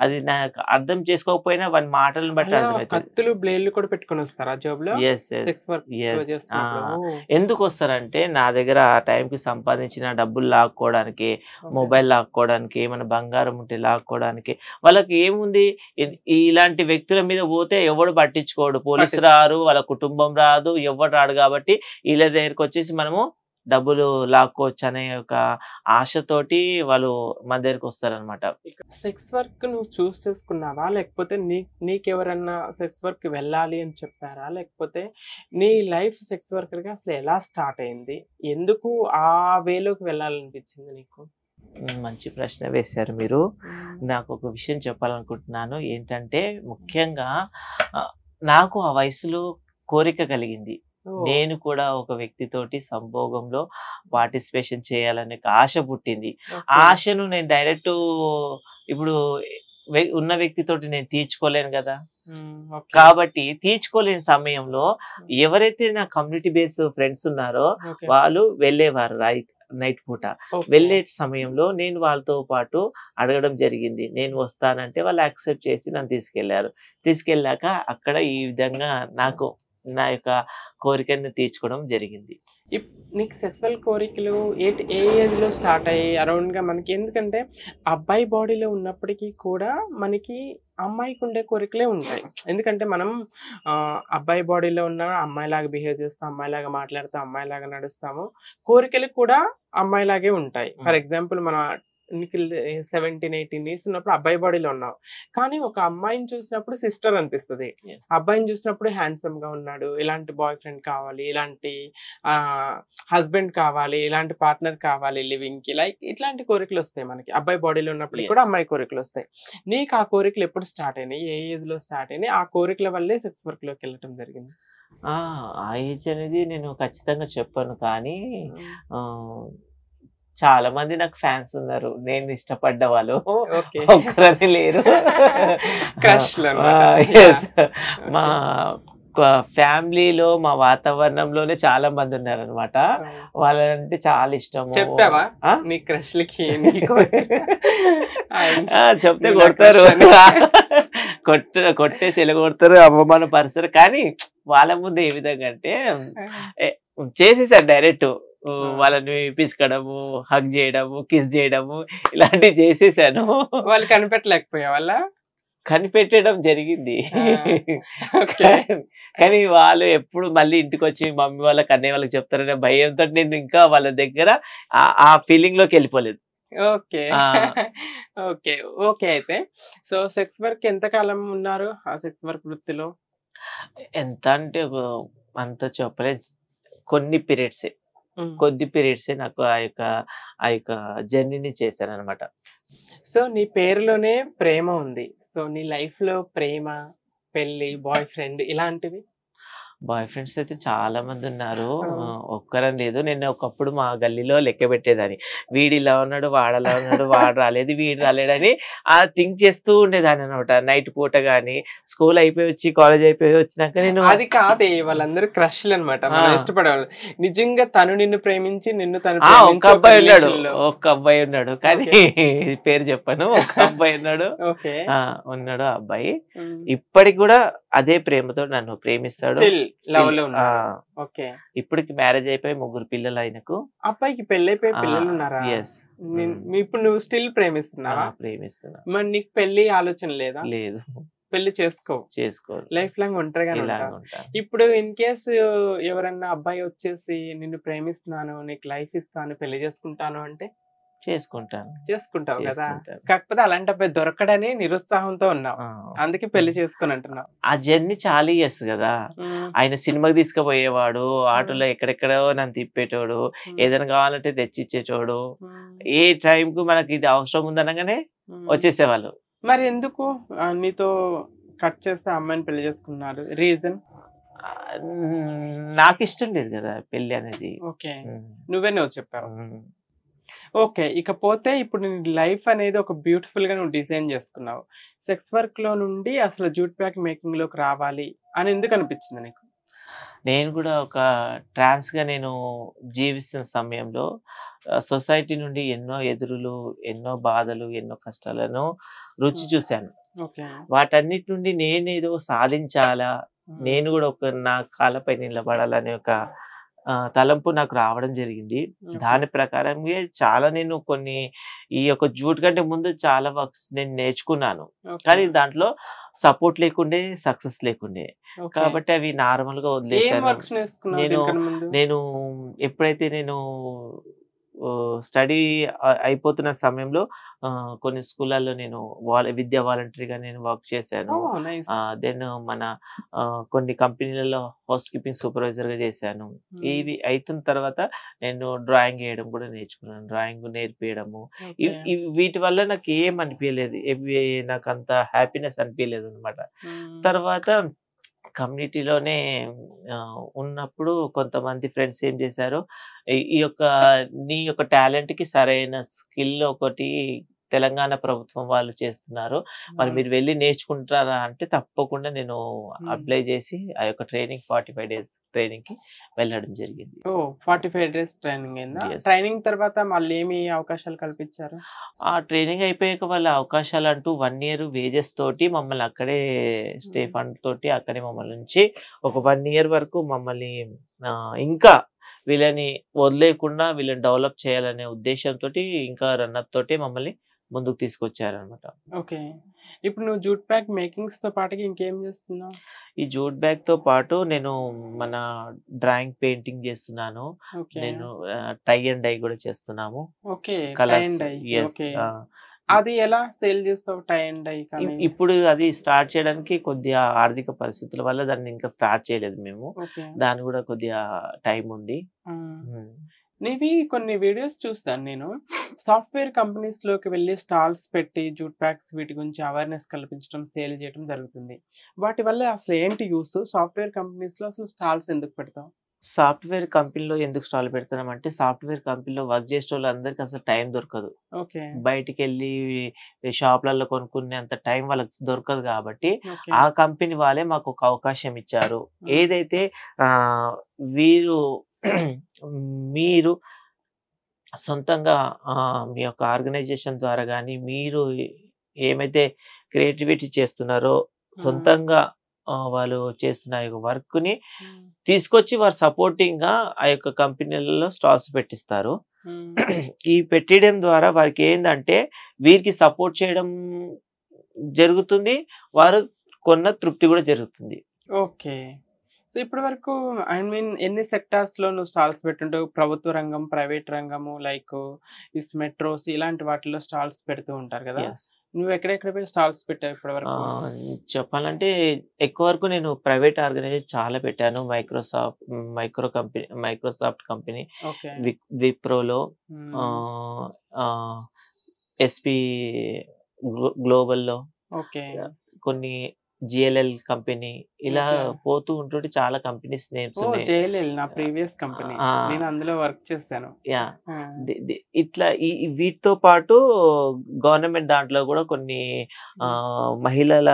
అది నాకు అర్థం చేసుకోకపోయినా వాని మాటలను బట్టి అర్థమవుతుంది. కత్తులు బ్లేడ్లు కూడా పెట్టుకొని వస్తారా జోబులో? ఎందుకు వస్తారంటే నా దగ్గర ఆ టైంకి సంపాదించిన డబ్బులు లాక్కోవడానికి, మొబైల్ లాక్కోవడానికి, ఏమైనా బంగారం ఉంటే లాక్కోవడానికి. వాళ్ళకి ఏముంది, ఇలాంటి వ్యక్తుల మీద పోతే ఎవడు పట్టించుకోడు, పోలీసు రారు, వాళ్ళ కుటుంబం రాదు, ఎవడు రాడు. కాబట్టి వీళ్ళ దగ్గరికి వచ్చేసి మనము డబ్బులు లాక్కోవచ్చు అనే ఒక ఆశతోటి వాళ్ళు మన దగ్గరికి వస్తారనమాట. సెక్స్ వర్క్ నువ్వు చూస్ చేసుకున్నావా, లేకపోతే నీకెవరన్నా సెక్స్ వర్క్ వెళ్ళాలి అని చెప్పారా, లేకపోతే నీ లైఫ్ సెక్స్ వర్కర్గా అసలు ఎలా స్టార్ట్ అయింది, ఎందుకు ఆ వేలోకి వెళ్ళాలనిపించింది నీకు? మంచి ప్రశ్న వేశారు మీరు. నాకు ఒక విషయం చెప్పాలనుకుంటున్నాను. ఏంటంటే ముఖ్యంగా నాకు ఆ వయసులో కోరిక కలిగింది, నేను కూడా ఒక వ్యక్తితోటి సంభోగంలో పార్టిసిపేషన్ చేయాలనే ఆశ పుట్టింది. ఆశను నేను డైరెక్ట్ ఇప్పుడు ఉన్న వ్యక్తితోటి నేను తీర్చుకోలేను కదా. కాబట్టి తీర్చుకోలేని సమయంలో ఎవరైతే నా కమ్యూనిటీ బేస్ ఫ్రెండ్స్ ఉన్నారో వాళ్ళు వెళ్ళేవారు నైట్ పూట. ఓకే. వెళ్ళే సమయంలో నేను వాళ్ళతో పాటు అడగడం జరిగింది. నేను వస్తానంటే వాళ్ళు యాక్సెప్ట్ చేసి నన్ను తీసుకెళ్లారు. తీసుకెళ్ళాక అక్కడ ఈ విధంగా నాకు నా యొక్క కోరికను తీర్చుకోవడం జరిగింది. ఇప్ నీకు సెక్సువల్ కోరికలు ఏ ఏజ్‌లో స్టార్ట్ అయ్యాయి? అరౌండ్‌గా మనకి ఎందుకంటే అబ్బాయి బాడీలో ఉన్నప్పటికీ కూడా మనకి అమ్మాయికి ఉండే కోరికలే ఉంటాయి. ఎందుకంటే మనం అబ్బాయి బాడీలో ఉన్న అమ్మాయిలాగా బిహేవ్ చేస్తాం, అమ్మాయిలాగా మాట్లాడతాం, అమ్మాయిలాగా నడుస్తాము. కోరికలు కూడా అమ్మాయిలాగే ఉంటాయి. ఫర్ ఎగ్జాంపుల్ మన నీకు 17, 18 ఇయర్స్ ఉన్నప్పుడు అబ్బాయి బాడీలో ఉన్నావు. కానీ ఒక అమ్మాయిని చూసినప్పుడు సిస్టర్ అనిపిస్తది. Yes. అబ్బాయిని చూసినప్పుడు హ్యాండ్సమ్‌గా ఉన్నాడు, ఇలాంటి బాయ్ ఫ్రెండ్ కావాలి, ఇలాంటి హస్బెండ్ కావాలి, ఇలాంటి పార్ట్నర్ కావాలి లివింగ్‌కి. లైక్ ఇట్లాంటి కోరికలొస్తాయి మనకి. అబ్బాయి బాడీలో ఉన్నప్పటికి కూడా Yes. అమ్మాయి కోరికలొస్తాయి. నీకు ఆ కోరికలు ఎప్పుడు స్టార్ట్ అయినాయి? ఏ ఏజ్‌లో స్టార్ట్ అయినాయి? ఆ కోరికల వల్లే సెక్స్ వర్క్‌లోకెళ్ళటం జరిగింది. ఆ ఏజ్ అనేది నేను ఖచ్చితంగా చెప్పను. కానీ హ్మ్. ఆహ్, చాలా మంది నాకు ఫ్యాన్స్ ఉన్నారు. నేను ఇష్టపడ్డ వాళ్ళు ఓకే. ఒక్కరని లేరు. క్రష్‌లన్నమాట. యెస్. యాహ్! మా ఓకే. ఫ్యామిలీలో మా వాతావరణంలోనే చాలా మంది ఉన్నారనమాట. ఆ! వాళ్ళంటే చాలా ఇష్టము. చెప్పావా? ఆ? నీ క్రష్‌లకి నీ కోరిక చెప్తే నువ్వు నా కొడతారు. క్రష్ అని. కొట్టేసి ఎలగొడతారు, అవమానపరుస్తారు. కానీ వాళ్ళ ముందు ఏ విధంగా అంటే ఎ చేసేసారు డైరెక్ట్. ఆ! వాళ్ళని పిసకడము, హగ్ చేయడము, కిస్ చేయడము ఇలాంటివి చేసేసాను. వాళ్ళు కనిపెట్టలేకపోయావాళ్ళా? కనిపెట్టడం జరిగింది. ఆ! ఓకే. కానీ వాళ్ళు ఎప్పుడు మళ్ళీ ఇంటికొచ్చి మమ్మీ వాళ్ళకి, అన్నయ్య వాళ్ళకి చెప్తారనే భయంతోటి నేను ఇంకా వాళ్ళ దగ్గర ఆ ఫీలింగ్ లోకి వెళ్ళిపోలేదు. ఓకే. ఆ! ఓకే. ఓకే అయితే. సో, సెక్స్ వర్క్ ఎంత కాలం ఉన్నారు? ఆ సెక్స్ వర్క్ వృత్తిలో? ఎంత అంటే అంత చెప్పలేదు. కొన్ని పీరియడ్సే. హ్మ్. కొద్ది పీరియడ్సే నాకు ఆ యొక్క జర్నీని చేశాననమాట. సో, నీ పేరులోనే ప్రేమ ఉంది. సో, నీ లైఫ్‌లో ప్రేమ, పెళ్లి, బాయ్ ఫ్రెండ్ ఇలాంటివి? బాయ్ ఫ్రెండ్స్ అయితే చాలా మందున్నారు. ఆ! ఒక్కరని లేదు. నేను ఒకప్పుడు మా గల్లీలో లెక్క పెట్టేదాన్ని. వీడిలా ఉన్నాడు, వాడలా ఉన్నాడు, వాడు రాలేదు, వీడు రాలేడని థింక్ చేస్తూ ఉండేదాన్ననమాట. నైట్ పూట గాని, స్కూల్ అయిపోయి వచ్చి, కాలేజ్ అయిపోయి వచ్చినాక నేను అది కాదే వాళ్ళందరూ క్రష్‌లన్నమాట. మనం ఆ! ఇష్టపడేవాళ్ళు. నిజంగా తను నిన్ను ప్రేమించి, నిన్ను తను ఒక్క ప్రేమించి ఒక అబ్బాయి ఉన్నాడు. రిలేషన్‌లో ఒక్క అబ్బాయి ఉన్నాడు. కానీ ఓకే. పేరు చెప్పను. ఒక్క అబ్బాయి ఉన్నాడు. ఓకే. ఉన్నాడు ఆ అబ్బాయి. హ్మ్. ఇప్పటికి కూడా అదే ప్రేమతో నన్ను ప్రేమిస్తాడు. స్టిల్ లవ్‌లో ఆ! ఉన్నారు. ఓకే. ఇప్పటికి మ్యారేజ్ అయిపోయి 3 పిల్లలు ఆయనకు. అబ్బాయికి పెళ్లయిపోయి ఆ! పిల్లలున్నారా? యెస్. ఇప్పుడు నువ్వు స్టిల్ ప్రేమిస్తున్నావా? ప్రేమిస్తున్నా. మరి నీకు పెళ్లి ఆలోచన లేదా? లేదు. పెళ్లి చేసుకోవు. చేసుకోను. లైఫ్ లాంగ్ ఒంటరిగానే ఇలాగే ఉంటావు. ఉంటాను. ఇప్పుడు ఇన్ కేస్ ఎవరన్నా అబ్బాయి వచ్చేసి నిన్ను ప్రేమిస్తున్నాను, నీకు లైఫ్ ఇస్తాను, పెళ్లి చేసుకుంటాను అంటే చేసుకుంటాను. చేసుకుంటావు కదా! చేసుకుంటాను. కాకపోతే అలాంటి అబ్బాయి దొరకడని నిరుత్సాహంతో ఉన్నావు. ఆ! అందుకే పెళ్లి చేసుకోను అంటున్నావు. ఆ జర్నీ చాలా ఇయర్స్ గదా! హ్మ్. ఆయన సినిమాకి తీసుకుపోయేవాడు. హ్మ్. ఆటోలో ఎక్కడెక్కడో నన్ను తిప్పేటోడు. హ్మ్. ఏదైనా కావాలంటే తెచ్చిచ్చేటోడు. హ్మ్. ఏ టైంకి మనకి ఇది అవసరం ఉందనగానే హ్మ్. వచ్చేసేవాళ్ళు. మరి ఎందుకు నీతో కట్ చేస్తే ఆ అమ్మాయిని పెళ్లి చేసుకున్నారు? రీజన్? నాకిష్టం లేదు గదా! పెళ్లి అనేది. ఓకే. హ్మ్. నువ్వే నో చెప్పావు. హ్మ్. ఓకే. ఇకపోతే ఇప్పుడు నీ లైఫ్ అనేది ఒక బ్యూటిఫుల్‌గా నువ్వు డిజైన్ చేసుకున్నావు. సెక్స్ వర్క్‌లో నుండి అసలు జూట్ ప్యాక్ మేకింగ్‌లోకి రావాలి అని ఎందుకు అనిపించింది నీకు? నేను కూడా ఒక ట్రాన్స్‌గా నేను జీవిస్తున్న సమయంలో సొసైటీ నుండి ఎన్నో ఎదురులు, ఎన్నో బాధలు, ఎన్నో కష్టాలను రుచి హ్మ్. చూశాను. ఓకే. వాటన్నిటి నుండి నేనేదో సాధించాలా, హ్మ్. నేను కూడా ఒక నా కాళ్ళపై నిలబడాలనే ఒక తలంపు నాకు రావడం జరిగింది. ఓకే. దాని ప్రకారంగా చాలా నేను ఈ యొక్క జూట్ కంటే ముందు చాలా వర్క్స్ నేను నేర్చుకున్నాను. ఓకే. కానీ దాంట్లో సపోర్ట్ లేకుండే, సక్సెస్ లేకుండే. ఓకే. కాబట్టి అవి నార్మల్‌గా ఏం వదిలేసాను. వర్క్స్ నేర్చుకున్నావు నేను దీనికన్నా ముందు? నేను ఎప్పుడైతే నేను స్టడీ అయిపోతున్న సమయంలో కొన్ని స్కూళ్ళల్లో నేను విద్యా వాలంటరీగా నేను వర్క్ చేశాను. ఓహ్! నైస్. దెన్ మన కొన్ని కంపెనీలలో హౌస్ కీపింగ్ సూపర్వైజర్‌గా చేశాను. హ్మ్. ఇవి అయితున్న తర్వాత నేను డ్రాయింగ్ ఏయడం కూడా నేర్చుకున్నాను. డ్రాయింగ్ నేర్పియడము. ఓకే. ఇవి వీటి వల్ల నాకు ఏం అనిపియలేదు. నాకంత హ్యాపీనెస్ అనిపియలేదనమాట. హ్మ్. తర్వాత కమ్యూనిటీలోనే ఉన్నప్పుడు కొంతమంది ఫ్రెండ్స్ ఏం చేశారు, ఈ యొక్క నీ యొక్క టాలెంట్‌కి సరైన స్కిల్ ఒకటి తెలంగాణ ప్రభుత్వం వాళ్ళు చేస్తున్నారు. మరి మీరు వెళ్లి నేర్చుకుంటారా అంటే తప్పకుండా నేను అప్లై చేసి ఆ యొక్క ట్రైనింగ్ 45 డేస్ ట్రైనింగ్ కి వెళ్ళడం జరిగింది. 45 డేస్ ట్రైనింగ్ అయిందా? Yes. ట్రైనింగ్ తర్వాత మళ్ళీ ఏమి అవకాశాలు కల్పించారు? ఆ ట్రైనింగ్ అయిపోయాక వాళ్ళ అవకాశాలు అంటూ 1 ఇయర్ వేజెస్ తోటి మమ్మల్ని అక్కడే స్టే ఫండ్ తోటి అక్కడే మమ్మల్ని ఉంచి ఒక 1 ఇయర్ వరకు మమ్మల్ని ఇంకా వీళ్ళని వదిలేయకుండా వీళ్ళని డెవలప్ చేయాలనే ఉద్దేశంతో ఇంకా రన్అప్ తోటి మమ్మల్ని ముందుకు తీసుకొచ్చారనమాట. ఓకే. ఇప్పుడు నువ్వు జూట్ బ్యాగ్ మేకింగ్స్ తో పాటుగా ఇంకేం చేస్తున్నావు? ఈ జూట్ బ్యాగ్ తో పాటు నేను మన డ్రాయింగ్ పెయింటింగ్ చేస్తున్నాను. ఓకే. నేను టై అండ్ డై కూడా చేస్తున్నాము. Okay. Tie colours. And dye. Yes. Okay. అది ఎలా సేల్ చేస్తావు టై అండ్ డై కానీ? ఇప్పుడు అది స్టార్ట్ చేయడానికి కొద్దిగా ఆర్థిక పరిస్థితుల వల్ల దాన్ని ఇంకా స్టార్ట్ చేయలేదు మేము. ఓకే. దాని కూడా కొద్దిగా టైం ఉంది. నీవి కొన్ని వీడియోస్ చూస్తాను నేను. సాఫ్ట్వేర్ కంపెనీస్ లోకి వెళ్ళి స్టాల్స్ పెట్టి జూట్ బ్యాగ్స్ వీటి గురించి అవేర్నెస్ కల్పించడం, సేల్ చేయడం జరుగుతుంది. వాటి వల్ల అసలు ఏంటి యూస్? సాఫ్ట్వేర్ కంపెనీస్ లో అసలు స్టాల్స్ ఎందుకు పెడతావు? సాఫ్ట్వేర్ కంపెనీలో ఎందుకు స్టాల్ పెడుతున్నామంటే సాఫ్ట్వేర్ కంపెనీలో వర్క్ చేసే వాళ్ళందరికీ అసలు టైం దొరకదు. ఓకే. బయటికి వెళ్ళి షాప్లలో కొనుక్కునేంత టైం వాళ్ళకి దొరకదు కాబట్టి ఓకే. ఆ కంపెనీ వాళ్ళే మాకు ఒక అవకాశం ఇచ్చారు. ఏదైతే వీరు మీరు సొంతంగా మీ యొక్క ఆర్గనైజేషన్ ద్వారా కానీ మీరు ఏమైతే క్రియేటివిటీ చేస్తున్నారో సొంతంగా వాళ్ళు చేస్తున్న వర్క్ ని తీసుకొచ్చి వారు సపోర్టింగ్ గా ఆ యొక్క కంపెనీలలో స్టాల్స్ పెట్టిస్తారు. ఈ పెట్టడం ద్వారా వారికి ఏంటంటే వీరికి సపోర్ట్ చేయడం జరుగుతుంది, వారు కొన్న తృప్తి కూడా జరుగుతుంది. ఓకే. సో ఇప్పటి వరకు ఎన్ని సెక్టార్స్ లో నువ్వు స్టాల్స్ పెట్టుంటావు? ప్రభుత్వ రంగం, ప్రైవేట్ రంగము, లైక్ ఈ మెట్రోస్ ఇలాంటి వాటిలో స్టాల్స్ పెడుతూ ఉంటారు కదా. నువ్వు ఎక్కడెక్కడ పోయి స్టాల్స్ పెట్టావు ఇప్పటి వరకు? చెప్పాలంటే ఎక్కువ వరకు నేను ప్రైవేట్ ఆర్గనైజేషన్ చాలా పెట్టాను. మైక్రోసాఫ్ట్ కంపెనీ, విప్రోలో, ఎస్పీ గ్లోబల్లో, కొన్ని జిఎల్ఎల్ కంపెనీ, ఇలా పోతూ ఉంటుంటే చాలా కంపెనీస్ నేమ్స్ ఉన్నాయి. జిఎల్ఎల్ నా ప్రీవియస్ కంపెనీ, నేను అందులో వర్క్ చేస్తాను. ఇట్లా వీటితో పాటు గవర్నమెంట్ దాంట్లో కూడా కొన్ని మహిళల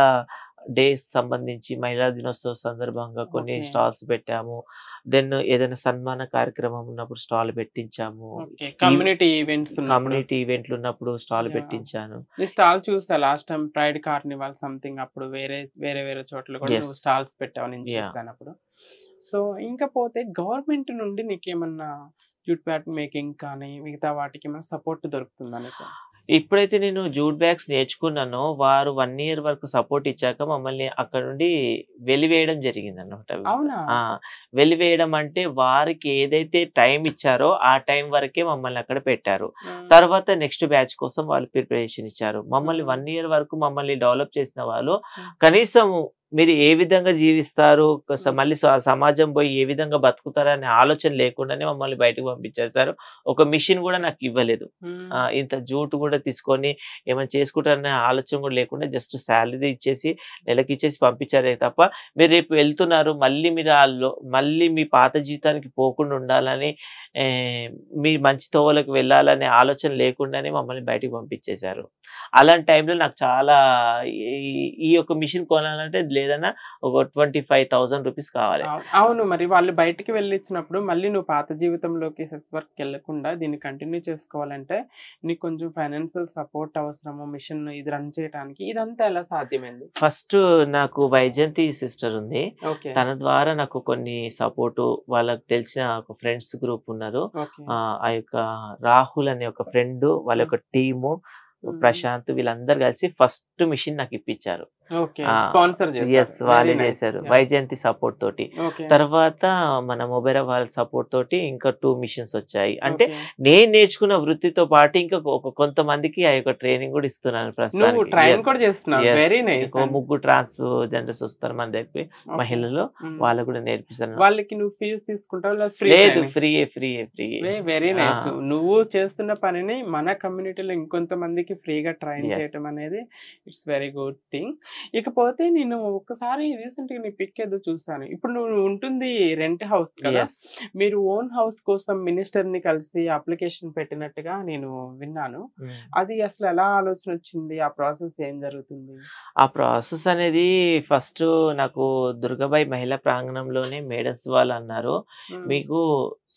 డేస్ సంబంధించి మహిళా దినోత్సవ సందర్భంగా కొన్ని స్టాల్స్ పెట్టాము. దెన్ ఏదైనా సన్మాన కార్యక్రమం ఉన్నప్పుడు స్టాల్ పెట్టించాము. కమ్యూనిటీ ఈవెంట్లు ఉన్నప్పుడు స్టాల్ పెట్టించాను. స్టాల్ చూసా last time pride carnival something, అప్పుడు వేరే చోట్ల కూడా స్టాల్స్ పెట్టావు నేను చూస్తాను అప్పుడు. సో ఇంకా పోతే గవర్నమెంట్ నుండి నీకేమన్నా జూట్ బ్యాగ్ మేకింగ్ కానీ మిగతా వాటికి ఏమైనా సపోర్ట్ దొరుకుతుందా నీకు? ఇప్పుడైతే నేను జూట్ బ్యాగ్స్ నేర్చుకున్నానో వారు 1 ఇయర్ వరకు సపోర్ట్ ఇచ్చాక మమ్మల్ని అక్కడ నుండి వెలివేయడం జరిగింది అన్నమాట. వెలివేయడం అంటే వారికి ఏదైతే టైం ఇచ్చారో ఆ టైం వరకే మమ్మల్ని అక్కడ పెట్టారు. తర్వాత నెక్స్ట్ బ్యాచ్ కోసం వాళ్ళు ప్రిపరేషన్ ఇచ్చారు. మమ్మల్ని 1 ఇయర్ వరకు మమ్మల్ని డెవలప్ చేసిన వాళ్ళు కనీసం మీరు ఏ విధంగా జీవిస్తారు, మళ్ళీ సమాజం పోయి ఏ విధంగా బతుకుతారనే ఆలోచన లేకుండానే మమ్మల్ని బయటకు పంపించేశారు. ఒక మిషన్ కూడా నాకు ఇవ్వలేదు. ఇంత జూట్ కూడా తీసుకొని ఏమైనా చేసుకుంటారనే ఆలోచన కూడా లేకుండా జస్ట్ శాలరీ ఇచ్చేసి నెలకి ఇచ్చేసి పంపించారే తప్ప మీరు రేపు వెళ్తున్నారు మళ్ళీ మీరు మళ్ళీ మీ పాత జీవితానికి పోకుండా ఉండాలని, మీ మంచి తోవలకు వెళ్ళాలనే ఆలోచన లేకుండానే మమ్మల్ని బయటకు పంపించేశారు. అలాంటి టైంలో నాకు చాలా ఈ యొక్క మిషన్ కొనాలంటే లేదన్నా ఒక 25,000 రూపీస్ కావాలి. అవును, మరి వాళ్ళు బయటికి వెళ్ళిచ్చినప్పుడు మళ్ళీ నువ్వు పాత జీవితంలోకి సెస్ వర్క్ వెళ్ళకుండా దీన్ని కంటిన్యూ చేసుకోవాలంటే నీకు కొంచెం ఫైనాన్షియల్ సపోర్ట్ అవసరము. మిషన్ ఇది రన్ చేయడానికి ఇదంతా ఎలా సాధ్యమైంది? ఫస్ట్ నాకు వైజయంతి సిస్టర్ ఉంది. తన ద్వారా నాకు కొన్ని సపోర్టు, వాళ్ళకి తెలిసిన ఒక ఫ్రెండ్స్ గ్రూప్ ఉన్నారు. ఆ యొక్క రాహుల్ అనే ఒక ఫ్రెండ్, వాళ్ళ యొక్క టీము, ప్రశాంత్, వీళ్ళందరూ కలిసి ఫస్ట్ మిషన్ నాకు ఇప్పించారు. వాళ్ళే చేశారు వైజయంతి సపోర్ట్ తోటి. తర్వాత మన మొబైరా వాళ్ళ సపోర్ట్ తోటి ఇంకా 2 మిషన్స్ వచ్చాయి. అంటే నేను నేర్చుకున్న వృత్తితో పాటు ఇంకా కొంతమందికి ఆ యొక్క ట్రైనింగ్ కూడా ఇస్తున్నాను ప్రస్తుతానికి. 3 ట్రాన్స్జెండర్స్ వస్తారు మన దగ్గర, మహిళలు, వాళ్ళకు కూడా నేర్పిస్తాను. వాళ్ళకి నువ్వు ఫీజు తీసుకుంటావు? లేదు, ఫ్రీ. Very nice. నువ్వు చేస్తున్న పనిని మన కమ్యూనిటీలో ఇంకొంతమందికి ఫ్రీగా ట్రైన్ చేయడం అనేది ఇట్స్ వెరీ గుడ్ థింగ్. ఇకపోతే నేను ఒక్కసారి రీసెంట్‌గా నీ పిక్ ఏదో చూసాను. ఇప్పుడు నువ్వు ఉంటుంది రెంట్ హౌస్ కదా! యెస్. మీరు ఓన్ హౌస్ కోసం మినిస్టర్‌ని కలిసి అప్లికేషన్ పెట్టినట్టుగా నేను విన్నాను. హ్మ్. అది అసలు ఎలా ఆలోచన వచ్చింది? ఆ ప్రాసెస్ ఏం జరుగుతుంది? ఆ ప్రాసెస్ అనేది ఫస్టు నాకు దుర్గాబాయి మహిళా ప్రాంగణంలోనే మేడమ్స్ వాళ్ళన్నారు, హ్మ్. మీకు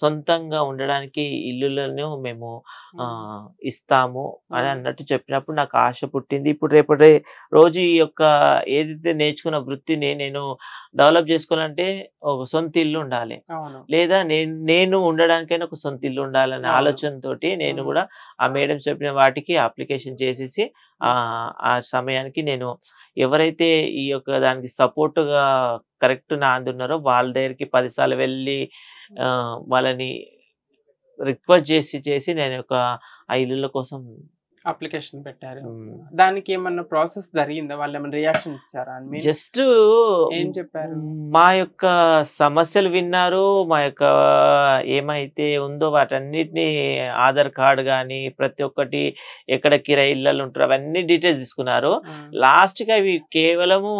సొంతంగా ఉండడానికి ఇల్లులను మేము హ్మ్. ఇస్తాము అని హ్మ్. అన్నట్టు చెప్పినప్పుడు నాకు ఆశ పుట్టింది. ఇప్పుడు రేపటి రోజు ఈ యొక్క ఏదైతే నేర్చుకున్న వృత్తిని నేను డెవలప్ చేసుకోవాలంటే ఒక సొంత ఇల్లు ఉండాలి. అవును. లేదా నేను ఉండడానికైనా ఒక సొంత ఇల్లు ఉండాలనే అవును. ఆలోచనతోటి నేను హ్మ్. గూడా ఆ మేడం చెప్పిన వాటికి అప్లికేషన్ చేసేసి ఆ సమయానికి నేను ఎవరైతే ఈ యొక్క దానికి సపోర్ట్‌గా కరెక్ట్ నాందున్నారో వాళ్ళ దగ్గరికి 10 సార్లు వెళ్ళి వాళ్ళని రిక్వెస్ట్ చేసి నేను ఒక ఆ ఇల్లుల కోసం అప్లికేషన్ పెట్టారు. హ్మ్. దానికి ఏమన్నా ప్రాసెస్ జరిగిందా? వాళ్ళేమన్నా రియాక్షన్ ఇచ్చారా? ఐ మీన్ జస్ట్ ఏం చెప్పారు? మా యొక్క సమస్యలు విన్నారు. మా యొక్క ఏమైతే ఉందో వాటన్నిటిని ఆధార్ కార్డ్ గాని, ప్రతి ఒక్కటి ఎక్కడ కిరాయి ఇళ్ళలో ఉంటారో అవన్నీ డీటెయిల్స్ తీసుకున్నారు. హ్మ్. లాస్ట్‌కి అవి కేవలము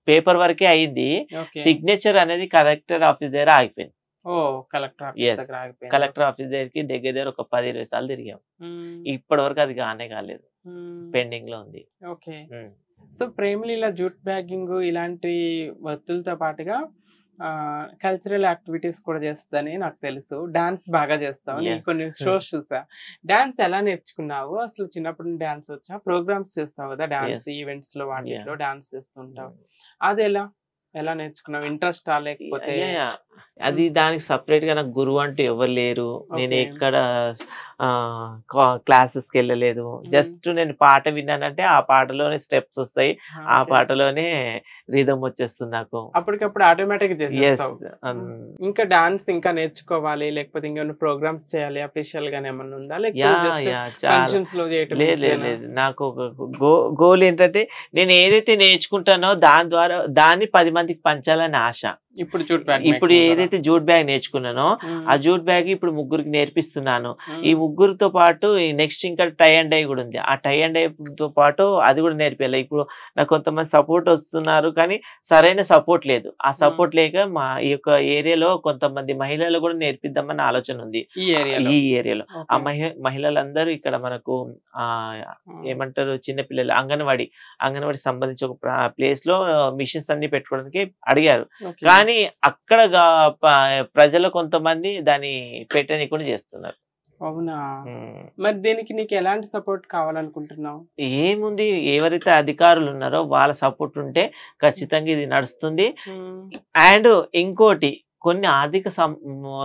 పేపర్ వరకే అయింది. ఓకే. సిగ్నేచర్ అనేది కలెక్టర్ ఆఫీస్ దగ్గర ఆగిపోయింది. ఓహ్! Collector office yes. దగ్గర ఆగిపోయింది. కలెక్టర్ ఆఫీస్ దగ్గరికి దగ్గర దగ్గర ఒక 10, 20 సార్లు తిరిగాం. హ్మ్. ఇప్పటి వరకు అది కానే కాలేదు. హ్మ్. పెండింగ్‌లో ఉంది. ఓకే. హ్మ్. సో, ప్రేమలీల జూట్ బ్యాగింగు ఇలాంటి వృత్తులతో పాటుగా కల్చరల్ యాక్టివిటీస్ కూడా చేస్తదని నాకు తెలుసు. డాన్స్ బాగా చేస్తావు. నేను యెస్. కొన్ని షోస్ చూసా. డాన్స్ ఎలా నేర్చుకున్నావు? అసలు చిన్నప్పటి నుండి డాన్స్ వచ్చా? ప్రోగ్రామ్స్ చేస్తావు కదా! Dance yes. ఈవెంట్స్‌లో యాహ్! వాటిల్లో డాన్స్ చేస్తూ ఉంటావు. అదెలా? ఎలా నేర్చుకున్నావు? ఇంట్రెస్టా లేకపోతే యాహ్! అది దానికి సెపరేట్‌గా నాకు గురువు అంటూ ఎవరు లేరు. నేను ఓకే. ఎక్కడ క్లాసెస్‌కెళ్ళలేదు. హ్మ్. జస్ట్ నేను పాట విన్నానంటే ఆ పాటలోనే స్టెప్స్ వస్తాయి. ఆ ఓకే. పాటలోనే రిథమ్ వచ్చేస్తుంది నాకు. అప్పటికప్పుడు ఆటోమేటిక్‌గా యెస్. చేసేస్తావు. ఇంకా డాన్స్ ఇంకా నేర్చుకోవాలి. లేకపోతే ఇంకేమైనా ప్రోగ్రామ్స్ చేయాలి అఫీషియల్‌గానే ఏమన్నా ఉందా? లేకపోతే జస్ట్ చాలా. ఫంక్షన్స్‌లో చేయటం లేదు. లేదు. ఇంతేనా? లేదు. నాకు ఒక గోల్ ఏంటంటే నేను ఏదైతే నేర్చుకుంటానో దాని ద్వారా దాన్ని 10 మందికి పంచాలని ఆశ. ఇప్పుడు జూట్ బ్యాగ్ ఇప్పుడు మేకింగ్ ద్వారా. ఏదైతే జూట్ బ్యాగ్ నేర్చుకున్నానో ఆ హ్మ్. జూట్ బ్యాగ్ ఇప్పుడు ముగ్గురికి నేర్పిస్తున్నాను. ఈ హ్మ్. ముగ్గురితో పాటు ఈ నెక్స్ట్ ఇంకా టై అండ్ డై కూడా ఉంది. ఆ టై అండ్ డైతో పాటు అది కూడా నేర్పియాలి. ఇప్పుడు నాకు కొంతమంది సపోర్ట్ వస్తున్నారు కానీ సరైన సపోర్ట్ లేదు. ఆ హ్మ్. సపోర్ట్ లేక మా ఈ యొక్క ఏరియాలో కొంతమంది మహిళలు కూడా నేర్పిద్దామన్న ఆలోచన ఉంది. ఈ ఏరియాలో. ఈ ఏరియాలో. ఆ ఓకే. మహిళలందరూ ఇక్కడ మనకు ఆహ్, హ్మ్. ఏమంటారు చిన్న పిల్లలు అంగన్వాడికి సంబంధించి ఒక ప్లేస్‌లో మిషన్స్ అన్నీ పెట్టుకోవడానికి అడిగారు. ఓకే. కానీ అక్కడ ప్రజలు కొంతమంది దాన్ని పెట్టనీయకుండా చేస్తున్నారు. అవునా? హ్మ్. మరి దీనికి నీకు ఎలాంటి సపోర్ట్ కావాలనుకుంటున్నావు? ఏముంది ఎవరైతే అధికారులు ఉన్నారో వాళ్ళ సపోర్ట్ ఉంటే ఖచ్చితంగా ఇది నడుస్తుంది. హ్మ్. అండ్ ఇంకోటి కొన్ని ఆర్థిక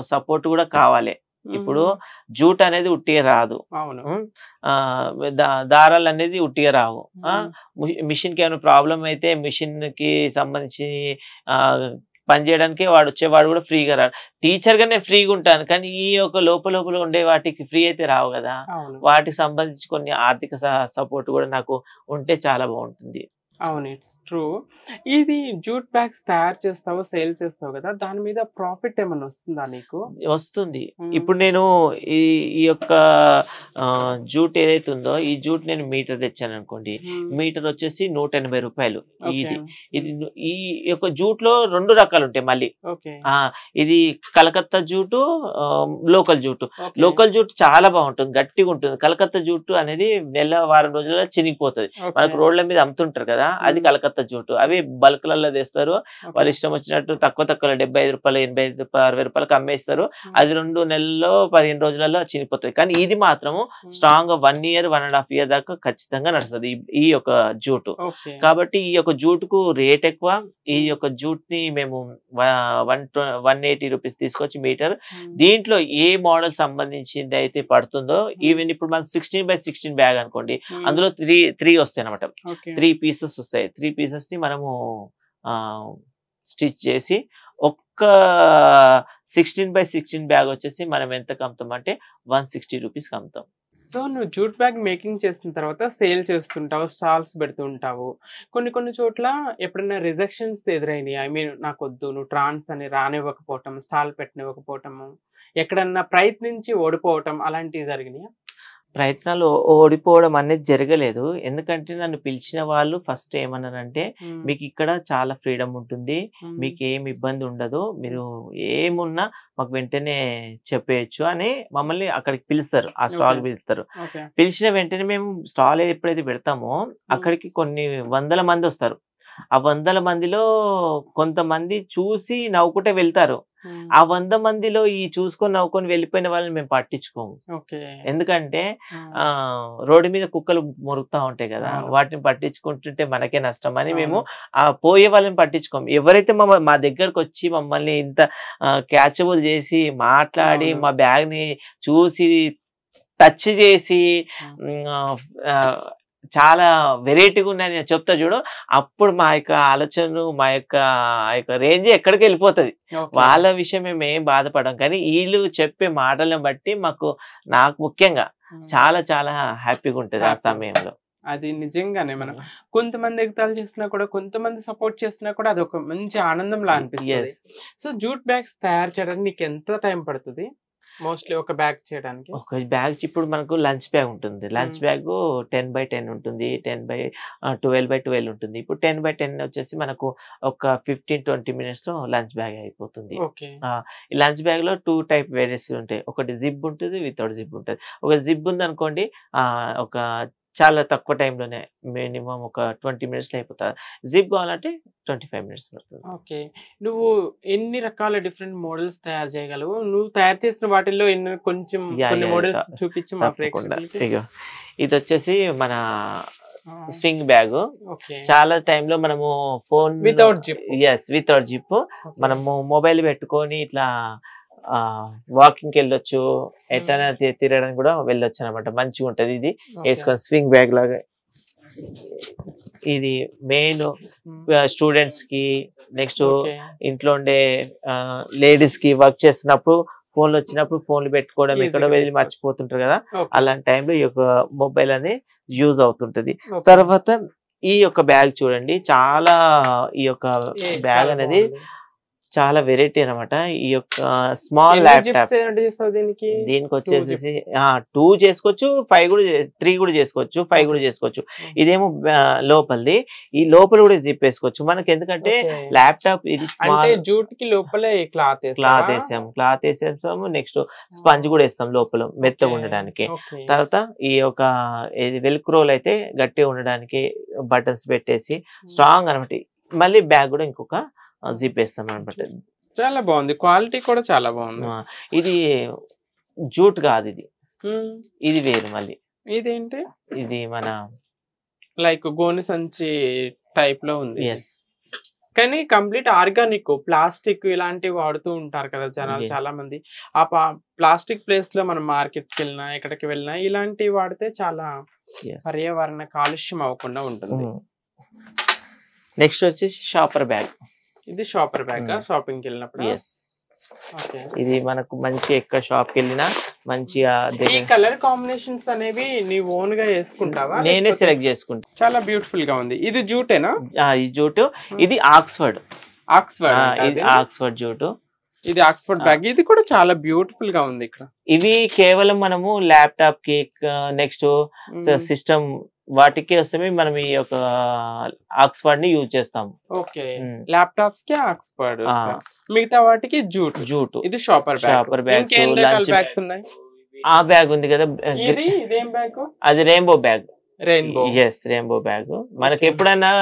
సపోర్ట్ కూడా కావాలి. ఇప్పుడు హ్మ్. జూట్ అనేది ఉట్టిగా రాదు. అవును. హ్మ్. ఆహ్, దారాలనేది ఉట్టిగా రావు. హ్మ్. మిషన్‌కి ఏమైనా ప్రాబ్లమ్ అయితే మిషన్‌కి సంబంధించి పని చేయడానికి వాడొచ్చేవాడు కూడా ఫ్రీగా రాడు. టీచర్‌గా నేను ఫ్రీగా ఉంటాను. కానీ ఈ యొక్క లోపల ఉండే వాటికి ఫ్రీ అయితే రావు గదా! అవును. వాటికి సంబంధించి కొన్ని ఆర్థిక సపోర్ట్ కూడా నాకు ఉంటే చాలా బావుంటుంది. అవును. It's true. ఇది జూట్ బ్యాగ్స్ తయారు చేస్తావు, సేల్ చేస్తావు గదా! దాని మీద ప్రాఫిట్ ఏమన్నా వస్తుందా నీకు? వస్తుంది. హ్మ్. ఇప్పుడు నేను ఈ ఈ యొక్క జూట్ ఏదైతే ఉందో, ఈ జూట్ నేను మీటర్ తెచ్చాననుకోండి. హ్మ్. మీటర్ వచ్చేసి రూ. 180 ఓకే. ఇది. ఇది హ్మ్. ఈ యొక్క జూట్‌లో 2 రకాలుంటాయి మళ్ళీ. ఓకే. ఇది Calcutta jute, local jute. Okay. Local jute చాలా బావుంటుంది. గట్టిగుంటుంది. కలకత్తా జూటు అనేది నెల, వారం రోజులలో చినిగిపోతది. ఓకే. మనకు రోడ్ల మీద అమ్ముతుంటారు కదా! అది హ్మ్. కలకత్తా జూటు. అవి బల్క్‌లలో తెస్తారు. ఓకే. వాళ్ళ ఇష్టం వచ్చినట్టు తక్కువలో రూ. 75, రూ. 85, రూ. 60కి అమ్మేస్తారు. హ్మ్. అది 2 నెలల్లో, 15 రోజులలో చినిగిపోతది. కానీ ఇది మాత్రము హ్మ్. స్ట్రాంగ్‌గా 1 ఇయర్, 1 ½ ఇయర్ దాకా ఖచ్చితంగా నడుస్తది. ఈ ఈ యొక్క జూటు. ఓకే. కాబట్టి ఈ యొక్క జూట్‌కు రేట్ ఎక్కువ. ఈ హ్మ్. యొక్క జూట్‌ని మేము వ వన్ ట్వ ₹180 తీసుకొచ్చి మీటర్. హ్మ్. దీంట్లో ఏ మోడల్ సంబంధించింది అయితే పడుతుందో హ్మ్. ఈవెన్ ఇప్పుడు మనకు 16/16 బ్యాగ్ అనుకోండి. హ్మ్. అందులో 3 వస్తాయన్నమాట. ఓకే. 3 పీసెస్ వస్తాయి. 3 పీసెస్‌ని మనము ఆహ్, స్టిచ్ చేసి ఒక్క 16/16 బ్యాగ్ వచ్చేసి మనం ఎంతకు అమ్ముతామంటే ₹160కి అమ్ముతాం. సో, నువ్వు జూట్ బ్యాగ్ మేకింగ్ చేసిన తర్వాత సేల్ చేస్తుంటావు. స్టాల్స్ పెడుతూ ఉంటావు. కొన్ని కొన్ని చోట్ల ఎప్పుడైనా రిజెక్షన్స్ ఎదురైనయా? ఐ మీన్ నాకొద్దు, నువ్వు ట్రాన్స్ అని రానివ్వకపోవటం, స్టాల్ పెట్టనివ్వకపోవటము, ఎక్కడన్నా ప్రయత్నించి ఓడిపోవటం అలాంటివి జరిగినాయా? ప్రయత్నాలు ఓడిపోవడం అనేది జరగలేదు. ఎందుకంటే నన్ను పిలిచిన వాళ్ళు ఫస్ట్ ఏమన్నారంటే, "మీకు ఇక్కడ చాలా ఫ్రీడమ్ ఉంటుంది. మీకు ఏమి ఇబ్బంది ఉండదు. మీరు ఏమున్నా మాకు వెంటనే చెప్పేయొచ్చు" అని మమ్మల్ని అక్కడికి పిలుస్తారు. ఆ స్టాల్ పిలుస్తారు. పిలిచిన వెంటనే మేము స్టాల్ ఎప్పుడైతే పెడతామో అక్కడికి కొన్ని వందల మంది వస్తారు. ఆ 100 మందిలో కొంతమంది చూసి నవ్వుకుంటే వెళ్తారు. ఆ 100 మందిలో ఈ చూసుకొని నవ్వుకొని వెళ్ళిపోయిన వాళ్ళని మేము పట్టించుకోము. ఎందుకంటే రోడ్డు మీద కుక్కలు మొరుగుతా ఉంటాయి కదా, వాటిని పట్టించుకుంటుంటే మనకే నష్టం అని మేము ఆ పోయే వాళ్ళని పట్టించుకోము. ఎవరైతే మా దగ్గరకు వచ్చి మమ్మల్ని ఇంత క్యాచబుల్ చేసి మాట్లాడి మా బ్యాగ్ ని చూసి టచ్ చేసి చాలా వెరైటీగా ఉన్నాయని చెప్తా చూడు, అప్పుడు మా యొక్క ఆలోచనలు మా యొక్క రేంజ్ ఎక్కడికి వెళ్ళిపోతుంది. వాళ్ళ విషయం మేము ఏం బాధపడం, కానీ వీళ్ళు చెప్పే మాటలను బట్టి నాకు ముఖ్యంగా చాలా చాలా హ్యాపీగా ఉంటుంది ఆ సమయంలో. అది నిజంగానే మనం కొంతమంది ఎగతాలు చేసినా కూడా, కొంతమంది సపోర్ట్ చేసినా కూడా అది ఒక మంచి ఆనందంలా అనిపిస్తుంది. సో జూట్ బ్యాగ్స్ తయారు చేయడానికి నీకు ఎంత టైం పడుతుంది మోస్ట్లీ ఒక బ్యాగ్ చేయడానికి? ఒక బ్యాగ్ ఇప్పుడు మనకు లంచ్ బ్యాగ్ ఉంటుంది. లంచ్ బ్యాగ్ 10x10 ఉంటుంది, 12x12 ఉంటుంది. ఇప్పుడు 10x10 వచ్చేసి మనకు ఒక 15-20 minutes లో లంచ్ బ్యాగ్ అయిపోతుంది. ఈ లంచ్ బ్యాగ్ లో 2 టైప్ వేరియస్ ఉంటాయి. ఒకటి జిప్ ఉంటుంది, వితౌట్ జిప్ ఉంటుంది. ఒక జిప్ ఉంది అనుకోండి, ఒక చాలా తక్కువ టైంలోనే మినిమం ఒక 20 minutes లో అయిపోతుంది. జిప్ కావాలంటే 25 minutes పడుతుంది. ఓకే, నువ్వు ఎన్ని రకాల డిఫరెంట్ మోడల్స్ తయారు చేయగలవు? నువ్వు తయారు చేసిన వాటిల్లో కొంచెం కొన్ని మోడల్స్ చూపించు మా ప్రేక్షకులకి. ఇది వచ్చేసి మన స్వింగ్ బ్యాగ్. చాలా టైంలో మనము phone without zip. Without zip మనము మొబైల్ పెట్టుకొని ఇట్లా వాకింగ్కి వెళ్ళొచ్చు, ఎట్లా తిరగడానికి కూడా వెళ్ళొచ్చు అనమాట. మంచిగా ఉంటది ఇది వేసుకొని స్వింగ్ బ్యాగ్ లాగా. ఇది మెయిన్ స్టూడెంట్స్ కి, నెక్స్ట్ ఇంట్లో ఉండే లేడీస్ కి వర్క్ చేస్తున్నప్పుడు ఫోన్లు వచ్చినప్పుడు ఫోన్లు పెట్టుకోవడం, ఎక్కడో వెళ్ళి మర్చిపోతుంటారు కదా, అలాంటి టైంలో ఈ యొక్క మొబైల్ అనేది యూజ్ అవుతుంటది. తర్వాత ఈ యొక్క బ్యాగ్ చూడండి, చాలా ఈ యొక్క బ్యాగ్ అనేది చాలా వెరైటీ అనమాట. ఈ యొక్క స్మాల్ ల్యాప్టాప్ దీనికి వచ్చేసి 2 చేసుకోవచ్చు, 5 కూడా 3 కూడా చేసుకోవచ్చు, 5 కూడా చేసుకోవచ్చు. ఇదేమో లోపలిది, ఈ లోపల కూడా జిప్ వేసుకోవచ్చు మనకి. ఎందుకంటే ల్యాప్టాప్ ఇది జూట్ కి లోపల క్లాత్ వేసేసాము. నెక్స్ట్ స్పంజ్ కూడా వేస్తాం లోపల మెత్తగా ఉండడానికి. తర్వాత ఈ యొక్క వెల్క్రోల్ అయితే గట్టిగా ఉండడానికి బటన్స్ పెట్టేసి స్ట్రాంగ్ అనమాట. మళ్ళీ బ్యాగ్ కూడా ఇంకొక జిప్ వేస్తాం అనమాట. చాలా బాగుంది, క్వాలిటీ కూడా చాలా బాగుంది. ఇది జూట్ కాదు, ఇది వేరు. మళ్ళీ ఇదేంటి? ఇది మన లైక్ గోనె సంచి టైప్ లో ఉంది, కానీ కంప్లీట్ ఆర్గానిక్. ప్లాస్టిక్ ఇలాంటివి వాడుతూ ఉంటారు కదా జనాలు చాలా మంది. ఆ ప్లాస్టిక్ ప్లేస్ లో మనం మార్కెట్కి వెళ్ళినా ఎక్కడికి వెళ్ళినా ఇలాంటివి వాడితే చాలా పర్యావరణ కాలుష్యం అవ్వకుండా ఉంటుంది. నెక్స్ట్ వచ్చేసి షాపర్ బ్యాగ్. ఇది షాపర్ బ్యాగ్ షాపింగ్కి వెళ్ళినప్పుడు. ఇది మనకు మంచి ఎక్కడ షాప్ కి వెళ్ళినా మంచిగా. ఈ కలర్ కాంబినేషన్స్ అనేవి నీ ఓన్ గా వేసుకుంటావా? నేనే సెలెక్ట్ చేసుకుంటా. చాలా బ్యూటిఫుల్ గా ఉంది. ఇది జూటేనా? ఇది జూట్. ఇది ఆక్స్ఫర్డ్ ఇది ఆక్స్ఫర్డ్ జూట్. ఇది ఆక్స్ఫర్డ్ బ్యాగ్. ఇది కూడా చాలా బ్యూటిఫుల్ గా ఉంది. ఇక్కడ ఇవి కేవలం మనము ల్యాప్టాప్ కి, నెక్స్ట్ సిస్టమ్ వాటికి వస్తే మనం ఈ యొక్క ఆక్స్ఫర్డ్ ని యూజ్ చేస్తాం. ఓకే, ల్యాప్టాప్స్ కి ఆక్స్ఫర్డ్, మిగతా వాటికి జూట్. ఇది షాపర్ బ్యాగ్. బ్యాగ్స్ ఉన్నాయి. ఆ బ్యాగ్ ఉంది కదా, ఇదేం బ్యాగ్? అది రెయిన్బో బ్యాగ్. Rainbow bag. మనకి ఎప్పుడైనా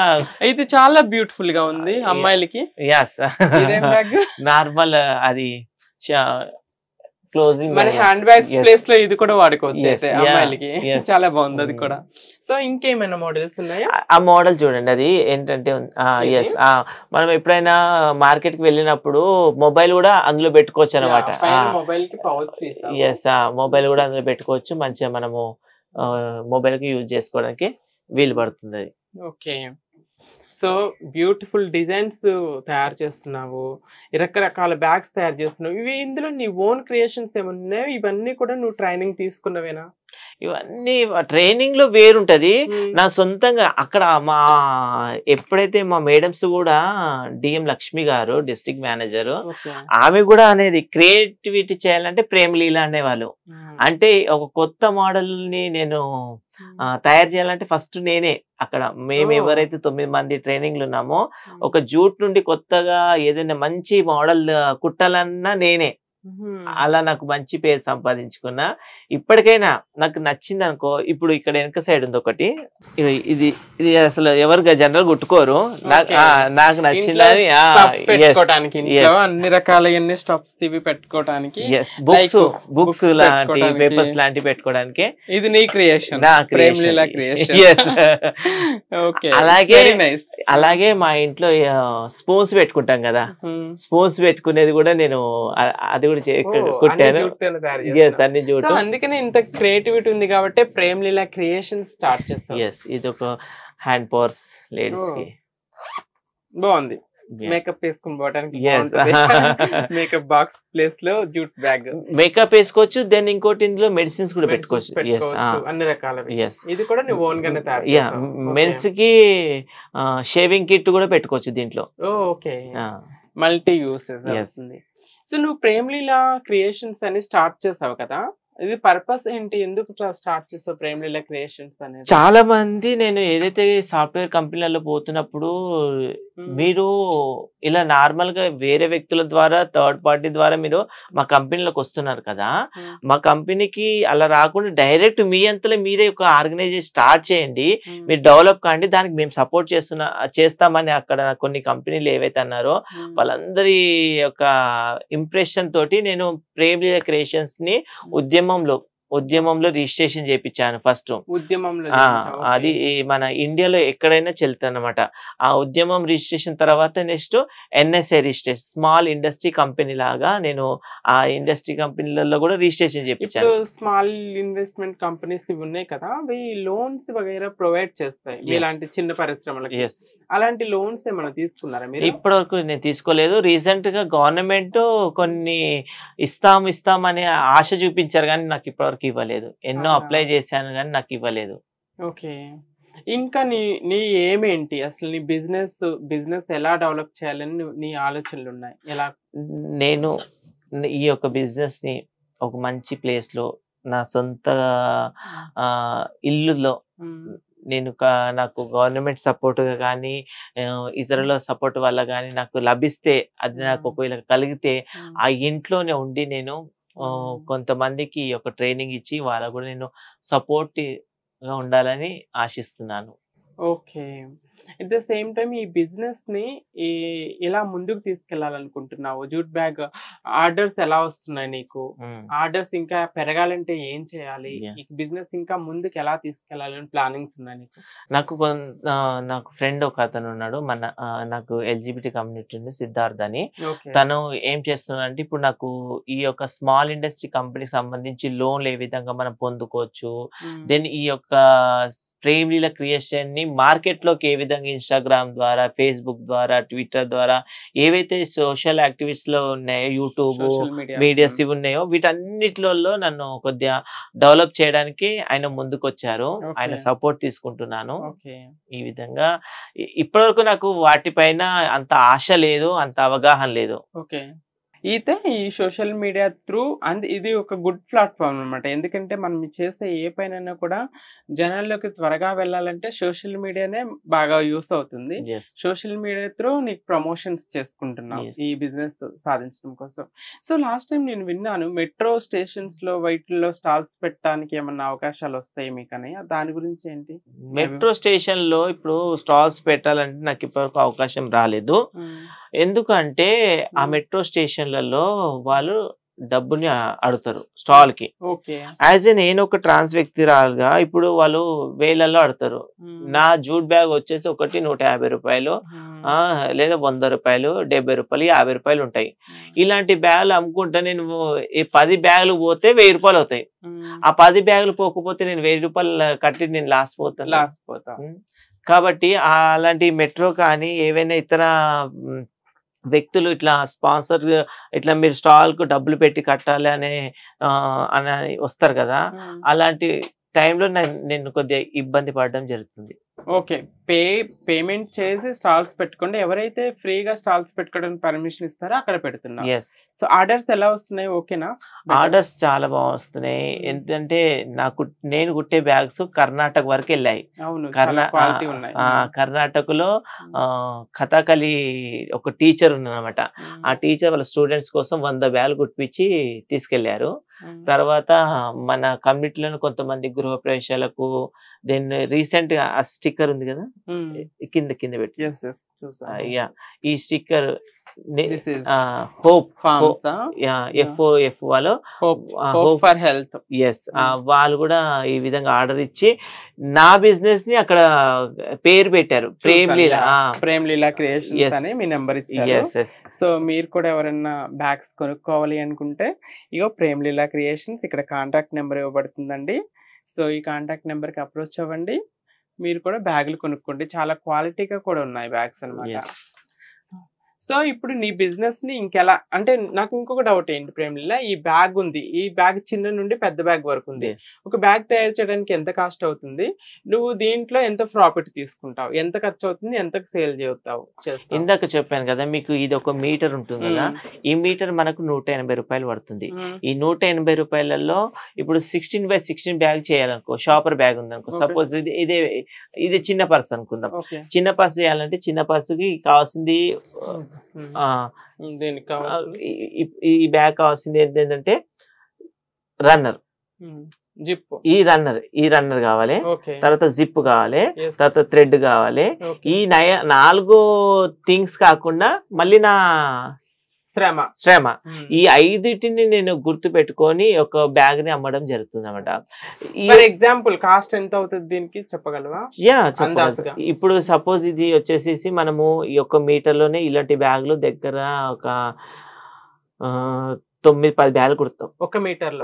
ఇది చాలా బ్యూటిఫుల్ గా ఉంది అమ్మాయిలకి. నార్మల్ అది క్లోజింగ్, మన హ్యాండ్ బ్యాగ్స్ ప్లేస్ లో ఇది కూడా వాడుకోవచ్చు అమ్మాయిలకి. చాలా బాగుంది అది కూడా. సో ఇంకేమైనా మోడల్స్ ఉన్నాయా? ఆ మోడల్ చూడండి, అది ఏంటంటే మనం ఎప్పుడైనా మార్కెట్ కి వెళ్ళినప్పుడు మొబైల్ కూడా అందులో పెట్టుకోవచ్చు అనమాట. మొబైల్ కూడా అందులో పెట్టుకోవచ్చు. మంచిగా మనము మొబైల్ కి యూజ్ చేసుకోవడానికి వీలు పడుతుంది అది. ఓకే, సో బ్యూటిఫుల్ డిజైన్స్ తయారు చేస్తున్నావు, రకరకాల బ్యాగ్స్ తయారు చేస్తున్నావు. ఇందులో నీ ఓన్ క్రియేషన్స్ ఏమన్నాయో? ఇవన్నీ కూడా నువ్వు ట్రైనింగ్ తీసుకున్నవేనా? ఇవన్నీ ట్రైనింగ్ లో వేరుంటది. నా సొంతంగా అక్కడ ఎప్పుడైతే మా మేడమ్స్ కూడా డిఎం లక్ష్మి గారు డిస్ట్రిక్ట్ మేనేజర్, ఆమె కూడా అనేది క్రియేటివిటీ చేయాలంటే ప్రేమలీల అనేవాళ్ళు. అంటే ఒక కొత్త మోడల్ ని నేను తయారు చేయాలంటే ఫస్ట్ నేనే అక్కడ మేము ఎవరైతే 9 మంది ట్రైనింగ్లు ఉన్నామో ఒక జూట్ నుండి కొత్తగా ఏదైనా మంచి మోడల్ కుట్టాలన్నా నేనే. అలా నాకు మంచి పేరు సంపాదించుకున్నా. ఇప్పటికైనా నాకు నచ్చింది అనుకో, ఇప్పుడు ఇక్కడ వెనక సైడ్ ఉంది ఒకటి, ఇది ఇది అసలు ఎవరు జనరల్ కుట్టుకోరు, నాకు నచ్చిందని అన్ని రకాల స్టఫ్స్ ఇవి పెట్టుకోవడానికి, బుక్స్ లాంటి పేపర్స్ లాంటివి పెట్టుకోవడానికి ఇది నీ క్రియేషన్. అలాగే మా ఇంట్లో స్పూన్స్ పెట్టుకుంటాం కదా, స్పూన్స్ పెట్టుకునేది కూడా నేను అది కూడా కుట్టాను. అందుకనే ఇంత క్రియేటివిటీ ఉంది కాబట్టి ప్రేమలీల క్రియేషన్ స్టార్ట్ చేస్తాం. ఇది ఒక హ్యాండ్ పర్స్ లేడీస్ కి బాగుంది. మేకప్ వేసుకుని పోవడానికి మేకప్ బాక్స్ ప్లేస్ లో జూట్ బ్యాగ్ మేకప్ వేసుకోవచ్చు. దెన్ ఇంకోటి ఇందులో మెడిసిన్స్ కూడా పెట్టుకోవచ్చు, అన్ని రకాల. ఇది కూడా నువ్వు ఓన్ గానే తయారు చేస్తావు. మెన్స్ కి షేవింగ్ కిట్ కూడా పెట్టుకోవచ్చు దీంట్లో. ఓకే, మల్టీ యూసెస్ వస్తుంది. సో నువ్వు ప్రేమలీల క్రియేషన్స్ అని స్టార్ట్ చేసావు కదా, ఇది పర్పస్ ఏంటి, ఎందుకు స్టార్ట్ చేసావు ప్రేమలీల క్రియేషన్స్ అనేది? చాలా మంది నేను ఏదైతే సాఫ్ట్వేర్ కంపెనీలలో పోతున్నప్పుడు మీరు ఇలా నార్మల్ గా వేరే వ్యక్తుల ద్వారా థర్డ్ పార్టీ ద్వారా మీరు మా కంపెనీలోకి వస్తున్నారు కదా, మా కంపెనీకి అలా రాకుండా డైరెక్ట్ మీ అంతలో మీరే ఒక ఆర్గనైజేషన్ స్టార్ట్ చేయండి, మీరు డెవలప్ కాండి, దానికి మేము సపోర్ట్ చేస్తామని అక్కడ కొన్ని కంపెనీలు ఏవైతే అన్నారో వాళ్ళందరి యొక్క ఇంప్రెషన్ తోటి నేను ప్రేమలీల క్రియేషన్స్ ని ఉద్యమంలో రిజిస్ట్రేషన్ చేయించాను ఫస్ట్. అది మన ఇండియాలో ఎక్కడైనా చెల్తా అనమాట. ఆ ఉద్యమం రిజిస్ట్రేషన్ తర్వాత next NSA registration, small industry company లాగా నేను ఆ ఇండస్ట్రీ కంపెనీలలో కూడా రిజిస్ట్రేషన్ చేయించాను. స్మాల్ ఇన్వెస్ట్మెంట్ కంపెనీస్ ఇవి ఉన్నాయి కదా, అవి లోన్స్ వగైరా ప్రొవైడ్ చేస్తాయి ఇలాంటి చిన్న పరిశ్రమలకి. అలాంటి లోన్స్ ఏమైనా తీసుకున్నారా మీరు? ఇప్పటి వరకు నేను తీసుకోలేదు. రీసెంట్ గా గవర్నమెంట్ కొన్ని ఇస్తాం అనే ఆశ చూపించారు కానీ నాకు ఇప్పటివరకు ఇవ్వలేదు. ఎన్నో అప్లై చేశాను కానీ నాకు ఇవ్వలేదు. ఓకే, ఇంకా నీ ఏమేంటి అసలు, నీ బిజినెస్ ఎలా డెవలప్ చేయాలని నీ ఆలోచనలు ఉన్నాయి? ఎలా నేను ఈ యొక్క బిజినెస్ ని ఒక మంచి ప్లేస్ లో నా సొంత ఇల్లులో నేను నాకు గవర్నమెంట్ సపోర్ట్ కానీ ఇతరుల సపోర్ట్ వల్ల కానీ నాకు లభిస్తే, అది నాకు ఒకవేళ కలిగితే ఆ ఇంట్లోనే ఉండి నేను కొంతమందికి ఒక ట్రైనింగ్ ఇచ్చి వాళ్ళకు కూడా నేను సపోర్ట్ గా ఉండాలని ఆశిస్తున్నాను. Okay, at the same time ఈ బిజినెస్ ని ఎలా ముందుకు తీసుకెళ్లాలనుకుంటున్నావు? జూట్ బ్యాగ్ ఆర్డర్స్ ఎలా వస్తున్నాయి నీకు? ఆర్డర్స్ ఇంకా పెరగాలంటే ఏం చేయాలి? ఈ బిజినెస్ ఇంకా ముందుకు ఎలా తీసుకెళ్లాలని ప్లానింగ్స్ ఉన్నాయి నీకు? నాకు ఫ్రెండ్ ఒక అతను ఉన్నాడు, నాకు ఎల్జిబిటీ కమ్యూనిటీ ఉంది, సిద్ధార్థ్ అని. తను ఏం చేస్తున్నాడంటే ఇప్పుడు నాకు ఈ యొక్క స్మాల్ ఇండస్ట్రీ కంపెనీకి సంబంధించి లోన్లు ఏ విధంగా మనం పొందుకోవచ్చు, దెన్ ఈ యొక్క ప్రేమలీల క్రియేషన్ ని మార్కెట్ లోకి ఏ విధంగా ఇన్స్టాగ్రామ్ ద్వారా, ఫేస్బుక్ ద్వారా, ట్విట్టర్ ద్వారా ఏవైతే సోషల్ యాక్టివిటీస్ లో ఉన్నాయో, యూట్యూబ్ మీడియాస్ ఇవి ఉన్నాయో వీటన్నిటిలో నన్ను కొద్దిగా డెవలప్ చేయడానికి ఆయన ముందుకు వచ్చారు. ఆయన సపోర్ట్ తీసుకుంటున్నాను. ఈ విధంగా ఇప్పటివరకు నాకు వాటిపైన అంత ఆశ లేదు, అంత అవగాహన లేదు. అయితే ఈ సోషల్ మీడియా త్రూ ఇది ఒక గుడ్ ప్లాట్ఫామ్ అనమాట. ఎందుకంటే మనం చేసే ఏ పైన కూడా జనాల్లోకి త్వరగా వెళ్ళాలంటే సోషల్ మీడియానే బాగా యూస్ అవుతుంది. సోషల్ మీడియా త్రూ నీకు ప్రమోషన్స్ చేసుకుంటున్నావు ఈ బిజినెస్ సాధించడం కోసం. సో లాస్ట్ టైం నేను విన్నాను మెట్రో స్టేషన్స్ లో వాటిల్లో స్టాల్స్ పెట్టడానికి ఏమన్నా అవకాశాలు వస్తాయి మీకని, దాని గురించి ఏంటి? మెట్రో స్టేషన్ లో ఇప్పుడు స్టాల్స్ పెట్టాలంటే నాకు ఇప్పటివరకు అవకాశం రాలేదు. ఎందుకంటే ఆ మెట్రో స్టేషన్లలో వాళ్ళు డబ్బుని అడుగుతారు స్టాల్ కి. యాజ్ ఏ నేను ఒక ట్రాన్స్ వ్యక్తిరాలుగా ఇప్పుడు వాళ్ళు వేలల్లో అడుగుతారు. నా జూట్ బ్యాగ్ వచ్చేసి ఒకటి 150 రూపాయలు, లేదా 100 రూపాయలు, 70 రూపాయలు, 50 రూపాయలు ఉంటాయి. ఇలాంటి బ్యాగులు అమ్ముకుంటా నేను 10 బ్యాగులు పోతే 1000 రూపాయలు అవుతాయి. ఆ 10 బ్యాగులు పోకపోతే నేను 1000 రూపాయలు కట్టి నేను లాస్ పోతాను. కాబట్టి అలాంటి మెట్రో కానీ ఏవైనా ఇతర వ్యక్తులు ఇట్లా స్పాన్సర్ ఇట్లా మీరు స్టాల్ కు డబ్బులు పెట్టి కట్టాలి అని వస్తారు కదా, అలాంటి టైంలో నేను కొద్దిగా ఇబ్బంది పడడం జరుగుతుంది. ఓకే. పేమెంట్ చేసి స్టాల్స్ పెట్టుకోండి. ఎవరైతే ఫ్రీగా స్టాల్స్ పెట్టుకోవడానికి పర్మిషన్ ఇస్తారో అక్కడ పెడుతున్నారు. యెస్. సో ఆర్డర్స్ ఎలా వస్తున్నాయి? ఓకేనా? ఆర్డర్స్ చాలా బాగా వస్తున్నాయి. ఎందుకంటే నేను కుట్టే బ్యాగ్స్ కర్ణాటక వరకు వెళ్ళాయి. అవును, చాలా క్వాలిటీ ఉన్నాయి. కర్ణాటకలో కథాకళి ఒక టీచర్ ఉన్నమాట. ఆ టీచర్ వాళ్ళ స్టూడెంట్స్ కోసం 100 బ్యాగులు కుట్టించి తీసుకెళ్లారు. తర్వాత మన కమ్యూనిటీలో కొంతమంది గృహ ప్రవేశాలకు దీన్ని రీసెంట్ గా ఆ స్టిక్కర్ ఉంది కదా కింద పెట్టి, ఈ స్టిక్కర్ హోప్ FOF వాళ్ళు హోప్ ఫర్ హెల్త్. వాళ్ళు కూడా ఈ విధంగా ఆర్డర్ ఇచ్చి నా బిజినెస్ ని అక్కడ పేరు పెట్టారు, ప్రేమ్ లీలా క్రియేషన్స్ అని మీ నెంబర్ ఇచ్చారు. సో మీరు కూడా ఎవరైనా బ్యాగ్స్ కొనుక్కోవాలి అనుకుంటే ఇగో ప్రేమ్ లీలా క్రియేషన్స్, ఇక్కడ కాంటాక్ట్ నెంబర్ ఇవ్వబడుతుందండి. సో ఈ కాంటాక్ట్ నెంబర్కి అప్రోచ్ అవ్వండి, మీరు కూడా బ్యాగులు కొనుక్కోండి. చాలా క్వాలిటీగా కూడా ఉన్నాయి బ్యాగ్స్ అన్నమాట. సో ఇప్పుడు నీ బిజినెస్ ని ఇంకెలా, అంటే నాకు ఇంకొక డౌట్ ఏంటి ప్రేమిలా, ఈ బ్యాగ్ ఉంది, ఈ బ్యాగ్ చిన్న నుండి పెద్ద బ్యాగ్ వరకు ఉంది. ఒక బ్యాగ్ తయారు చేయడానికి ఎంత కాస్ట్ అవుతుంది? నువ్వు దీంట్లో ఎంత ప్రాఫిట్ తీసుకుంటావు? ఎంత ఖర్చు అవుతుంది? ఎంతకు సేల్ చేస్తావు? ఇందాక చెప్పాను కదా మీకు, ఇది ఒక మీటర్ ఉంటుంది కదా, ఈ మీటర్ మనకు 180 రూపాయలు పడుతుంది. ఈ 180 రూపాయలలో ఇప్పుడు 16x16 బ్యాగ్ చేయాలనుకో, షాపర్ బ్యాగ్ ఉంది అనుకో, సపోజ్ ఇది చిన్న పర్స్ అనుకుందాం. చిన్న పర్స్ చేయాలంటే చిన్న పర్సుకి కావాల్సింది ఈ బ్యాగ్ కావాల్సింది ఏంటంటే రన్నర్, జిప్, ఈ రన్నర్ కావాలి, తర్వాత జిప్ కావాలి, తర్వాత థ్రెడ్ కావాలి. ఈ 4 థింగ్స్ కాకుండా మళ్ళీ నా శ్రమ ఈ 5టిని నేను గుర్తు పెట్టుకొని ఒక బ్యాగ్ ని అమ్మడం జరుగుతుంది అన్నమాట. ఎగ్జాంపుల్ కాస్ట్ ఎంత అవుతుంది దీనికి చెప్పగలవా? ఇప్పుడు సపోజ్ ఇది వచ్చేసి మనము ఈ ఒక్క మీటర్ లోనే ఇలాంటి బ్యాగులు దగ్గర ఒక 9-10 బ్యాగులు కుడతాం ఒక్క మీటర్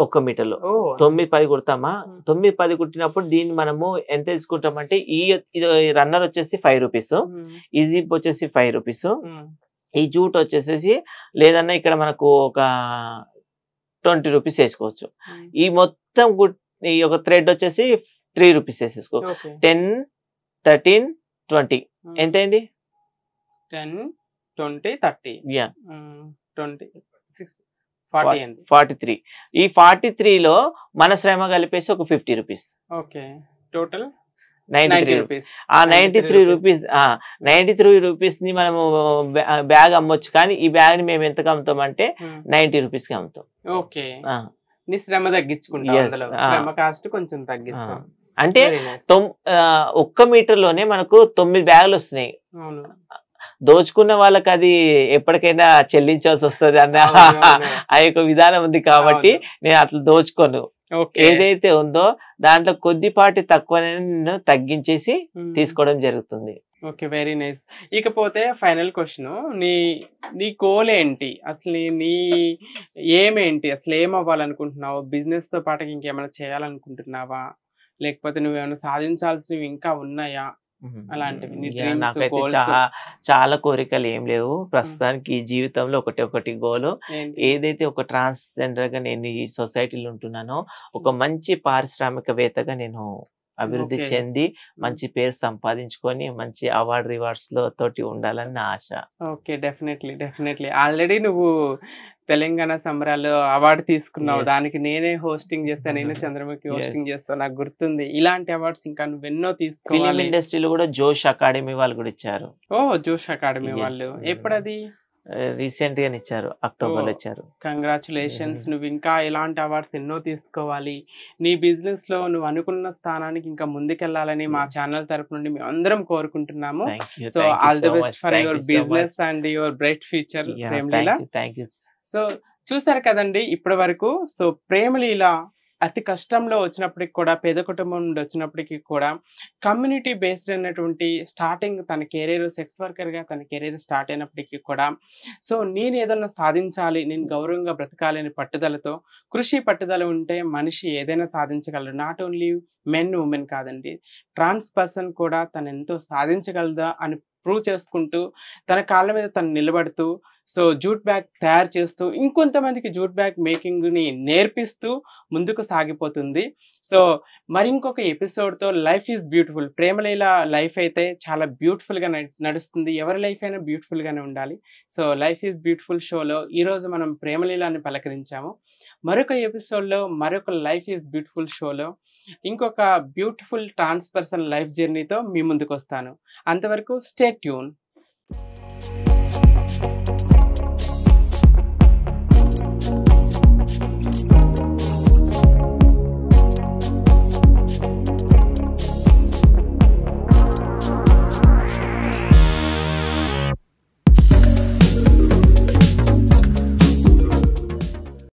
లో 9-10 కుడతామా. 9-10 కుట్టినప్పుడు దీన్ని మనము ఎంత తీసుకుంటామంటే, ఇది రన్నర్ వచ్చేసి 5 రూపీస్, ఈ జిప్ వచ్చేసి 5 రూపీస్, ఈ జూట్ వచ్చేసేసి లేదన్నా ఇక్కడ మనకు ఒక 20 రూపీస్ వేసుకోవచ్చు. ఈ మొత్తం ఈ ఒక థ్రెడ్ వచ్చేసి 3 రూపీస్ వేసేసుకో. 10, 13, 20 ఎంత అయింది? 10, 20, 30, 26, 43. ఈ 43లో మన శ్రమ కలిపేసి ఒక 50 రూపీస్. Okay, total 93 rupees. ఆ 93 రూపీస్ ని మనము బ్యాగ్ అమ్మొచ్చు. కానీ ఈ బ్యాగ్ ని మేము ఎంతకు అమ్ముతాం అంటే 90 రూపీస్ కి అమ్ముతాం. ఓకే, నీ శ్రమ తగ్గించుకుంటాం, కొంచెం తగ్గిస్తాం. అంటే ఒక్క మీటర్ లోనే మనకు 9 బ్యాగులు వస్తున్నాయి. దోచుకున్న వాళ్ళకి అది ఎప్పటికైనా చెల్లించాల్సి వస్తుంది అన్న ఆ యొక్క విధానం ఉంది కాబట్టి నేను అట్లా దోచుకోను. ఏదైతే ఉందో దాంట్లో కొద్దిపాటి తక్కువ తగ్గించేసి తీసుకోవడం జరుగుతుంది. Okay, very nice. ఇకపోతే ఫైనల్ క్వశ్చన్, నీ గోల్ ఏంటి అసలు? నీ ఏమేంటి అసలు? ఏం అవ్వాలనుకుంటున్నావు? బిజినెస్ తో పాటు ఇంకేమైనా చేయాలనుకుంటున్నావా, లేకపోతే నువ్వేమైనా సాధించాల్సినవి ఇంకా ఉన్నాయా? అలాంటివి నాకైతే చాలా కోరికలు ఏం లేవు ప్రస్తుతానికి. ఈ జీవితంలో ఒకటి గోలు, ఏదైతే ఒక ట్రాన్స్జెండర్ గా నేను ఈ సొసైటీలో ఉంటున్నానో ఒక మంచి పారిశ్రామికవేత్తగా నేను అభివృద్ధి చెంది మంచి పేరు సంపాదించుకొని మంచి అవార్డు రివార్డ్స్ లో తోటి ఉండాలని నా ఆశ. ఓకే, డెఫినెట్లీ ఆల్రెడీ నువ్వు తెలంగాణ సంబరాలు అవార్డు తీసుకున్నావు. దానికి నేనే హోస్టింగ్ చేస్తాను, నేను చంద్రముఖి హోస్టింగ్ చేస్తాను, నాకు గుర్తుంది. ఇలాంటి అవార్డ్స్ ఇంకా నువ్వెన్నో తీసుకోవాలి. ఫిలిం ఇండస్ట్రీలో కూడా జోష్ అకాడమీ వాళ్ళు కూడా ఇచ్చారు. ఓ, జోష్ అకాడమీ వాళ్ళు ఎప్పుడది? రీసెంట్ గా ఇచ్చారు, అక్టోబర్ ఇచ్చారు. కంగ్రాచులేషన్స్. నువ్వు ఇంకా ఇలాంటి అవార్డ్స్ ఎన్నో తీసుకోవాలి. నీ బిజినెస్ లో నువ్వు అనుకున్న స్థానానికి ఇంకా ముందుకెళ్లాలని మా ఛానల్ తరపు నుండి మేము అందరం కోరుకుంటున్నాము. So all the best for your business and your bright future Premleela. So చూసారు కదండి ఇప్పటి వరకు. సో ప్రేమలీల అతి కష్టంలో వచ్చినప్పటికి కూడా, పేద కుటుంబం నుండి వచ్చినప్పటికీ కూడా కమ్యూనిటీ బేస్డ్ అయినటువంటి స్టార్టింగ్ తన కెరీర్ సెక్స్ వర్కర్గా తన కెరీర్ స్టార్ట్ అయినప్పటికీ కూడా, సో నేను ఏదన్నా సాధించాలి, నేను గౌరవంగా బ్రతకాలి అనే పట్టుదలతో, పట్టుదల ఉంటే మనిషి ఏదైనా సాధించగలరు. నాట్ ఓన్లీ మెన్ ఉమెన్ కాదండి, ట్రాన్స్ పర్సన్ కూడా తను ఎంతో సాధించగలదా అని ప్రూవ్ చేసుకుంటూ తన కాళ్ళ మీద తను నిలబడుతూ సో జూట్ బ్యాగ్ తయారు చేస్తూ ఇంకొంతమందికి జూట్ బ్యాగ్ మేకింగ్ని నేర్పిస్తూ ముందుకు సాగిపోతుంది. సో మరి ఇంకొక ఎపిసోడ్తో లైఫ్ ఈజ్ బ్యూటిఫుల్ ప్రేమలీల లైఫ్ అయితే చాలా బ్యూటిఫుల్గా నడుస్తుంది. ఎవరి లైఫ్ అయినా బ్యూటిఫుల్గానే ఉండాలి. సో లైఫ్ ఈజ్ బ్యూటిఫుల్ షోలో ఈరోజు మనం ప్రేమలీలాన్ని పలకరించాము. మరొక ఎపిసోడ్లో మరొక లైఫ్ ఈజ్ బ్యూటిఫుల్ షోలో ఇంకొక బ్యూటిఫుల్ ట్రాన్స్ పర్సన్ లైఫ్ జర్నీతో మీ ముందుకు వస్తాను. అంతవరకు స్టే ట్యూన్.